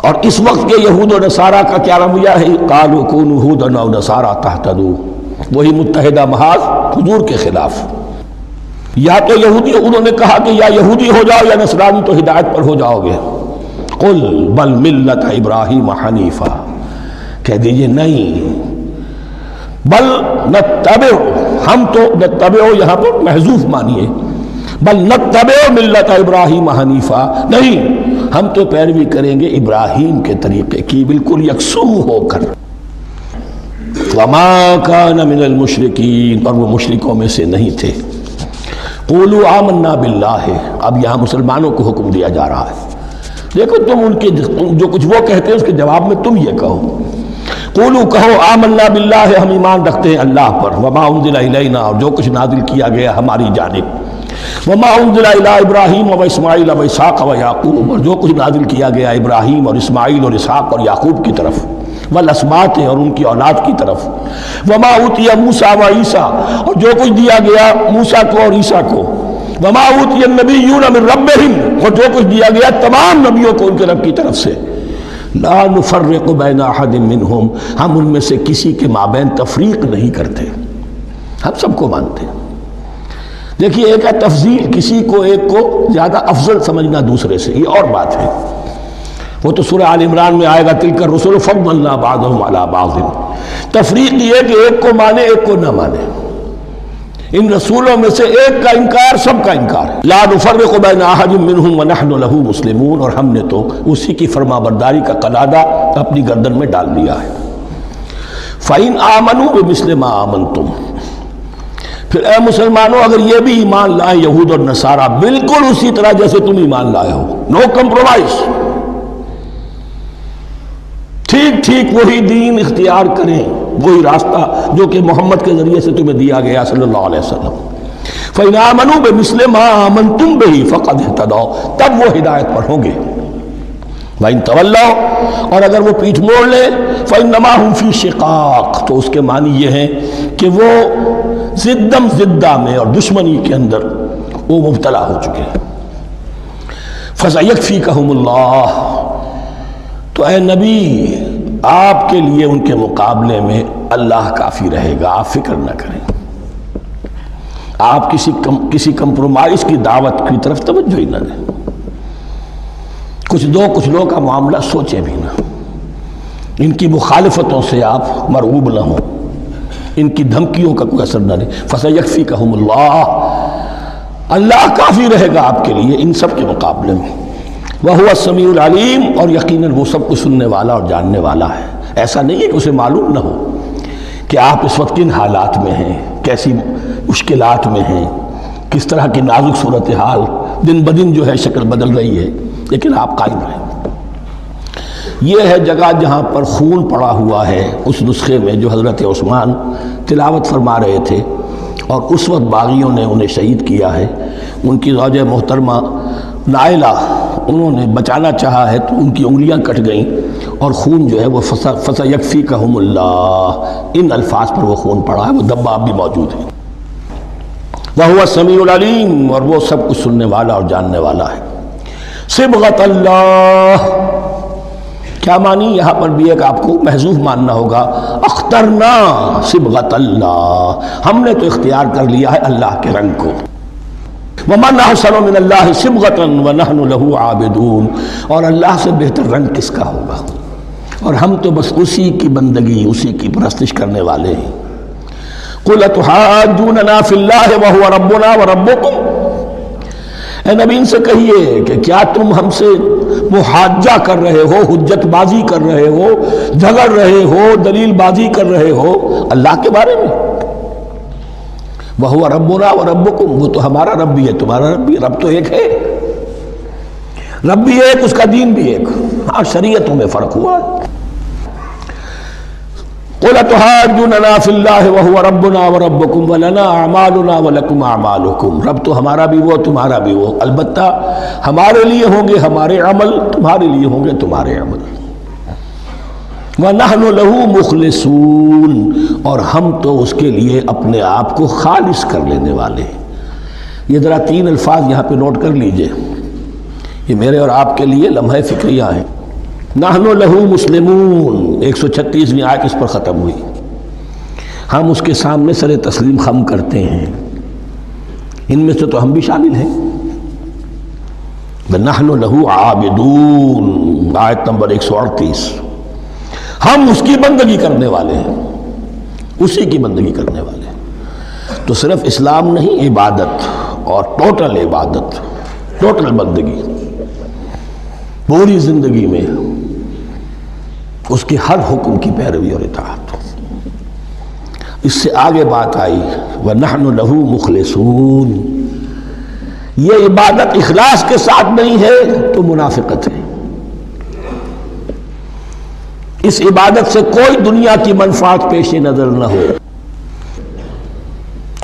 اور اس وقت کے یہود و نصارہ کا کیا رویہ ہے؟ قالوا كونوا هودا او نصارى تهتدوا، وہی متحدہ محاذ حضور کے خلاف۔ یا تو یہودی، انہوں نے کہا کہ یا یہودی ہو جاؤ یا نصرانی تو ہدایت پر ہو جاؤ گے۔ قل بل ملت ابراہیم حنیفا، کہہ دیجئے نہیں، بل نتبع، ہم تو نتبع یہاں پر محذوف مانیے، بل نتبع ملت ابراہیم حنیفا، نہیں ہم تو پیروی کریں گے ابراہیم کے طریقے کی، بالکل یکسو ہو کر۔ وما کان من المشرکین، اور وہ مشرکوں میں سے نہیں تھے۔ قولوا آمنا باللہ، اب یہاں مسلمانوں کو حکم دیا جا رہا ہے، دیکھو تم ان کے جو کچھ وہ کہتے ہیں اس کے جواب میں تم یہ کہو، قولوا کہو آمنا باللہ، ہم ایمان رکھتے ہیں اللہ پر، وما انزل الینا، اور جو کچھ نازل کیا گیا ہماری جانب، وما انزل الی ابراہیم و اسماعیل و اسحاق و یعقوب، اور جو کچھ نازل کیا گیا ابراہیم اور اسماعیل اور اسحاق اور یعقوب کی طرف، والاسباط، اور ان کی اولاد کی طرف، وما اوتی موسیٰ و عیسیٰ، اور جو کچھ دیا گیا موسیٰ کو اور عیسیٰ کو، وما اوتی النبیون من ربہم، اور جو کچھ دیا گیا تمام نبیوں کو ان کے رب کی طرف سے، لا نفرق بین احد منہم، ہم ان میں سے کسی کے مابین تفریق نہیں کرتے، ہم سب کو مانتے ہیں۔ دیکھیے ایک ہے تفضیل، کسی کو ایک کو زیادہ افضل سمجھنا دوسرے سے، یہ اور بات ہے، وہ تو سورہ آل عمران میں آئے گا تلک الرسل فضلنا بعضهم علی بعض۔ تفریق یہ کہ ایک کو مانے ایک کو نہ مانے، ان رسولوں میں سے ایک کا انکار سب کا انکار ہے۔ لا نفرق بین احد منہم ونحن له مسلمون، اور ہم نے تو اسی کی فرما برداری کا قلادہ اپنی گردن میں ڈال دیا ہے۔ فَإِنْ آمَنُوا بِمِثْلِ مَا آمَنْتُمْ، پھر اے مسلمانوں اگر یہ بھی ایمان لائیں یہود اور نصارہ بالکل اسی طرح جیسے تم ایمان لائے ہو، نو کمپرومائز، ٹھیک ٹھیک وہی دین اختیار کریں، وہی راستہ جو کہ محمد کے ذریعے سے تمہیں دیا گیا صلی اللہ علیہ وسلم۔ فَإِنْ آمَنُوا بِمِثْلِ مَا آمَنْتُمْ بِهِ فَقَدْ اهْتَدَوْا، تب وہ ہدایت پر ہوں گے۔ وَإِنْ تَوَلَّوْا، اور اگر وہ پیٹھ موڑ لے، فَإِنَّمَا هُمْ فِي شِقَاقٍ، تو اس کے معنی یہ ہیں کہ وہ زدم زدہ میں اور دشمنی کے اندر وہ مبتلا ہو چکے ہیں۔ فَسَيَكْفِيكَهُمُ اللَّهُ، تو اے نبی آپ کے لیے ان کے مقابلے میں اللہ کافی رہے گا، آپ فکر نہ کریں، آپ کسی کمپرومائز کی دعوت کی طرف توجہ ہی نہ دیں، کچھ دو کا معاملہ سوچیں بھی نہ، ان کی مخالفتوں سے آپ مرعوب نہ ہوں، ان کی دھمکیوں کا کوئی اثر نہ دیں۔ فَسَيَكْفِيكَهُمُ اللَّهُ، اللہ کافی رہے گا آپ کے لیے ان سب کے مقابلے میں۔ وَهُوَ السَّمِيعُ الْعَلِيمُ، اور یقیناً وہ سب کچھ سننے والا اور جاننے والا ہے۔ ایسا نہیں ہے کہ اسے معلوم نہ ہو کہ آپ اس وقت کن حالات میں ہیں، کیسی مشکلات میں ہیں، کس طرح کی نازک صورتحال دن بدن جو ہے شکل بدل رہی ہے، لیکن آپ قائم رہیں۔ یہ ہے جگہ جہاں پر خون پڑا ہوا ہے، اس نسخے میں جو حضرت عثمان تلاوت فرما رہے تھے، اور اس وقت باغیوں نے انہیں شہید کیا ہے۔ ان کی زوجہ محترمہ نائلہ، انہوں نے بچانا چاہا ہے تو ان کی انگلیاں کٹ گئیں، اور خون جو ہے وہ فَسَيَكْفِيكَهُمُ اللَّهُ، ان الفاظ پر وہ خون پڑا ہے، وہ دبا اب بھی موجود ہے۔ وَهُوَ السَّمِيعُ الْعَلِيمُ، اور وہ سب کچھ سننے والا اور جاننے والا ہے۔ صبغۃ اللہ، کیا معنی؟ یہاں پر بھی ایک آپ کو محذوف ماننا ہوگا، اخترنا صبغۃ اللہ، ہم نے تو اختیار کر لیا ہے اللہ کے رنگ کو۔ وَمَنْ أَحْسَنُ مِنَ اللَّهِ صِبْغَةً وَنَحْنُ لَهُ عَابِدُونَ، اور اللہ سے بہتر رنگ کس کا ہوگا، اور ہم تو بس اسی کی بندگی، اسی کی پرستش کرنے والے ہیں۔ قُلْ أَتُحَاجُّونَنَا فِي اللَّهِ وَهُوَ رَبُّنَا وَرَبُّكُمْ، اے نبی ان سے کہیے کہ کیا تم ہم سے محاجہ کر رہے ہو، حجت بازی کر رہے ہو، جھگڑ رہے ہو، دلیل بازی کر رہے ہو اللہ کے بارے میں؟ وَهُوَ رَبُّنَا وَرَبُّكُمْ، وہ تو ہمارا رب بھی ہے تمہارا رب بھی ہے، رب تو ایک ہے، رب بھی ایک، اس کا دین بھی ایک، ہاں شریعتوں میں فرق ہوا ہے۔ قُلْ أَتُحَاجُّونَنَا فِي اللَّهِ وَهُوَ رَبُّنَا وَرَبُّكُمْ وَلَنَا أَعْمَالُنَا وَلَكُمْ أَعْمَالُكُمْ، رب تو ہمارا بھی وہ تمہارا بھی وہ، البتہ ہمارے لیے ہوں گے ہمارے عمل، تمہارے لیے ہوں گے تمہارے عمل۔ وَنَحْنُ لَهُ مُخْلِصُونَ، اور ہم تو اس کے لیے اپنے آپ کو خالص کر لینے والے ہیں۔ یہ ذرا تین الفاظ یہاں پہ نوٹ کر لیجئے، یہ میرے اور آپ کے لیے لمحہ فکریہ ہیں۔ نحن لہو مسلمون، 136ویں آیت اس پر ختم ہوئی، ہم اس کے سامنے سر تسلیم خم کرتے ہیں، ان میں سے تو ہم بھی شامل ہیں۔ نحن لہو عابدون، آیت نمبر 138، ہم اس کی بندگی کرنے والے ہیں، اسی کی بندگی کرنے والے ہیں۔ تو صرف اسلام نہیں، عبادت اور ٹوٹل عبادت، ٹوٹل بندگی، پوری زندگی میں اس کے ہر حکم کی پیروی اور اطاعت۔ اس سے آگے بات آئی وَنَحْنُ لَهُ مُخْلِصُونَ، یہ عبادت اخلاص کے ساتھ نہیں ہے تو منافقت ہے۔ اس عبادت سے کوئی دنیا کی منفعت پیش نظر نہ ہو،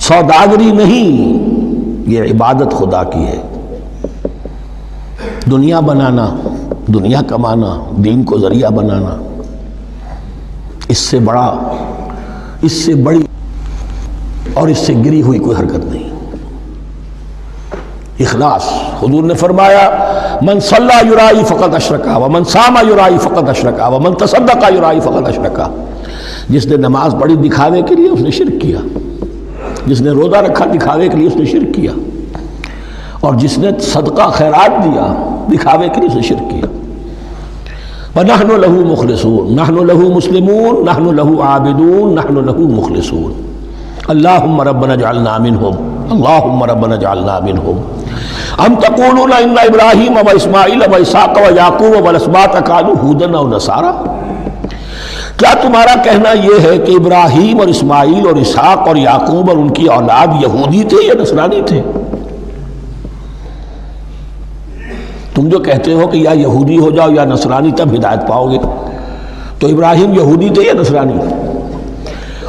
سوداگری نہیں، یہ عبادت خدا کی ہے۔ دنیا بنانا، دنیا کمانا، دین کو ذریعہ بنانا، اس سے بڑا، اس سے بڑی اور اس سے گری ہوئی کوئی حرکت نہیں۔ اخلاص. حضور نے فرمایا من صلی یرائی فقط اشرکا ومن صام یرائی فقط اشرکا ومن تصدق یرائی فقط اشرکا. جس نے نماز پڑھی دکھاوے کے لیے اس نے شرک کیا، جس نے روزہ رکھا دکھاوے کے لیے اس نے شرک کیا، اور جس نے صدقہ خیرات دیا دکھاوے کے لیے اس نے شرک کیا. وَنَحْنُ لَهُ مُخْلِصُونَ نَحْنُ لَهُ مُسْلِمُونَ نَحْنُ لَهُ عَابِدُونَ نَحْنُ لَهُ مُخْلِصُونَ. اللهم ربنا اجعلنا منهم اللهم ربنا اجعلنا منهم ام تقولون ان ابراہیم واسماعیل واسحاق ویعقوب والاسباط كانوا هودا او نصارا. کیا تمہارا کہنا یہ ہے کہ ابراہیم اور اسماعیل اور اسحاق اور یعقوب اور ان کی اولاد یہودی تھے یا نصرانی تھے؟ تم جو کہتے ہو کہ یا یہودی ہو جاؤ یا نصرانی تب ہدایت پاؤ گے، تو ابراہیم یہودی تھے یا نصرانی؟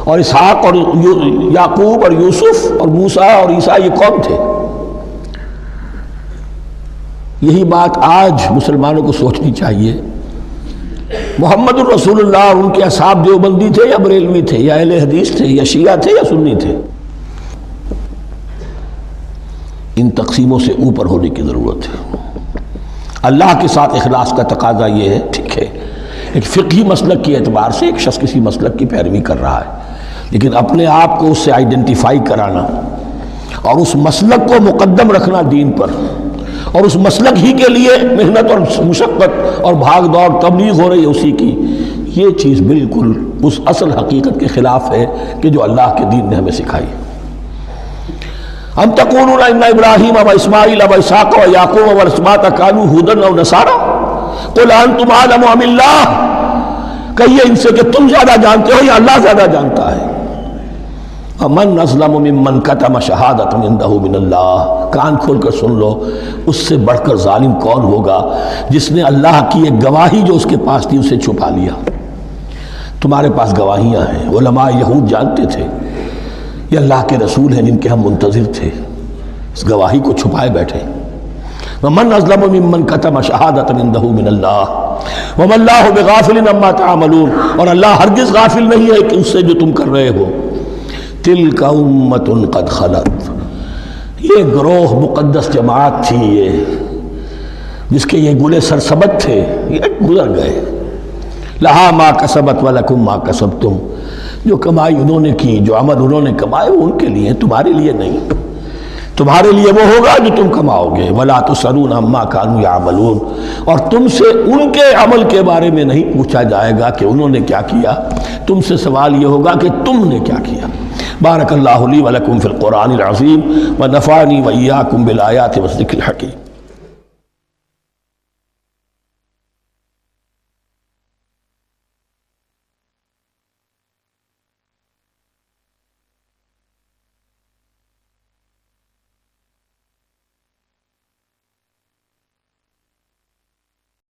اور اسحاق اور یعقوب اور یوسف اور موسیٰ اور عیسیٰ یہ کون تھے؟ یہی بات آج مسلمانوں کو سوچنی چاہیے. محمد الرسول اللہ اور ان کے اصحاب دیوبندی تھے یا بریلوی تھے یا اہل حدیث تھے یا شیعہ تھے یا سنی تھے؟ ان تقسیموں سے اوپر ہونے کی ضرورت ہے. اللہ کے ساتھ اخلاص کا تقاضا یہ ہے، ٹھیک ہے ایک فقہی مسلک کے اعتبار سے ایک شخص کسی مسلک کی پیروی کر رہا ہے، لیکن اپنے آپ کو اس سے آئیڈینٹیفائی کرانا اور اس مسلک کو مقدم رکھنا دین پر، اور اس مسلک ہی کے لیے محنت اور مشقت اور بھاگ دوڑ تبلیغ ہو رہی ہے اسی کی، یہ چیز بالکل اس اصل حقیقت کے خلاف ہے کہ جو اللہ کے دین نے ہمیں سکھائی. ام تقولون ان ابراہیم و اسماعیل و اسحاق و یعقوب والاسباط كانوا هودا او نصارا قل انتم اعلم ام اللہ. کہیے ان سے کہ تم زیادہ جانتے ہو یا اللہ زیادہ جانتا ہے. ومن اظلم ممن كتم شہادۃ عنده من اللہ. کان کھول کر سن لو، اس سے بڑھ کر ظالم کون ہوگا جس نے اللہ کی ایک گواہی جو اس کے پاس تھی اسے چھپا لیا. تمہارے پاس گواہیاں ہیں، علماء یہود جانتے تھے یہ اللہ کے رسول ہیں جن کے ہم منتظر تھے، اس گواہی کو چھپائے بیٹھے. ومن اظلم ممن كتم شہادۃ عنده من اللہ وما اللہ بغافل عما تعملون. اور اللہ ہرگز غافل نہیں ہے کہ اس سے جو تم کر رہے ہو. تلک امۃ قد خلت. یہ گروہ مقدس جماعت تھی یہ جس کے یہ گلے سرسبت تھے، یہ گزر گئے. لہا ما کسبت ولکم ما کسبتم. جو کمائی انہوں نے کی، جو عمل انہوں نے کمائے وہ ان کے لیے، تمہارے لیے نہیں. تمہارے لیے وہ ہوگا جو تم کماؤ گے. ولا تسألون عما كانوا يعملون. اور تم سے ان کے عمل کے بارے میں نہیں پوچھا جائے گا کہ انہوں نے کیا کیا، تم سے سوال یہ ہوگا کہ تم نے کیا کیا. بارک اللہ لی ولکم فی القرآن العظیم ونفعنی وإیاکم بالآیات والذکر الحکیم.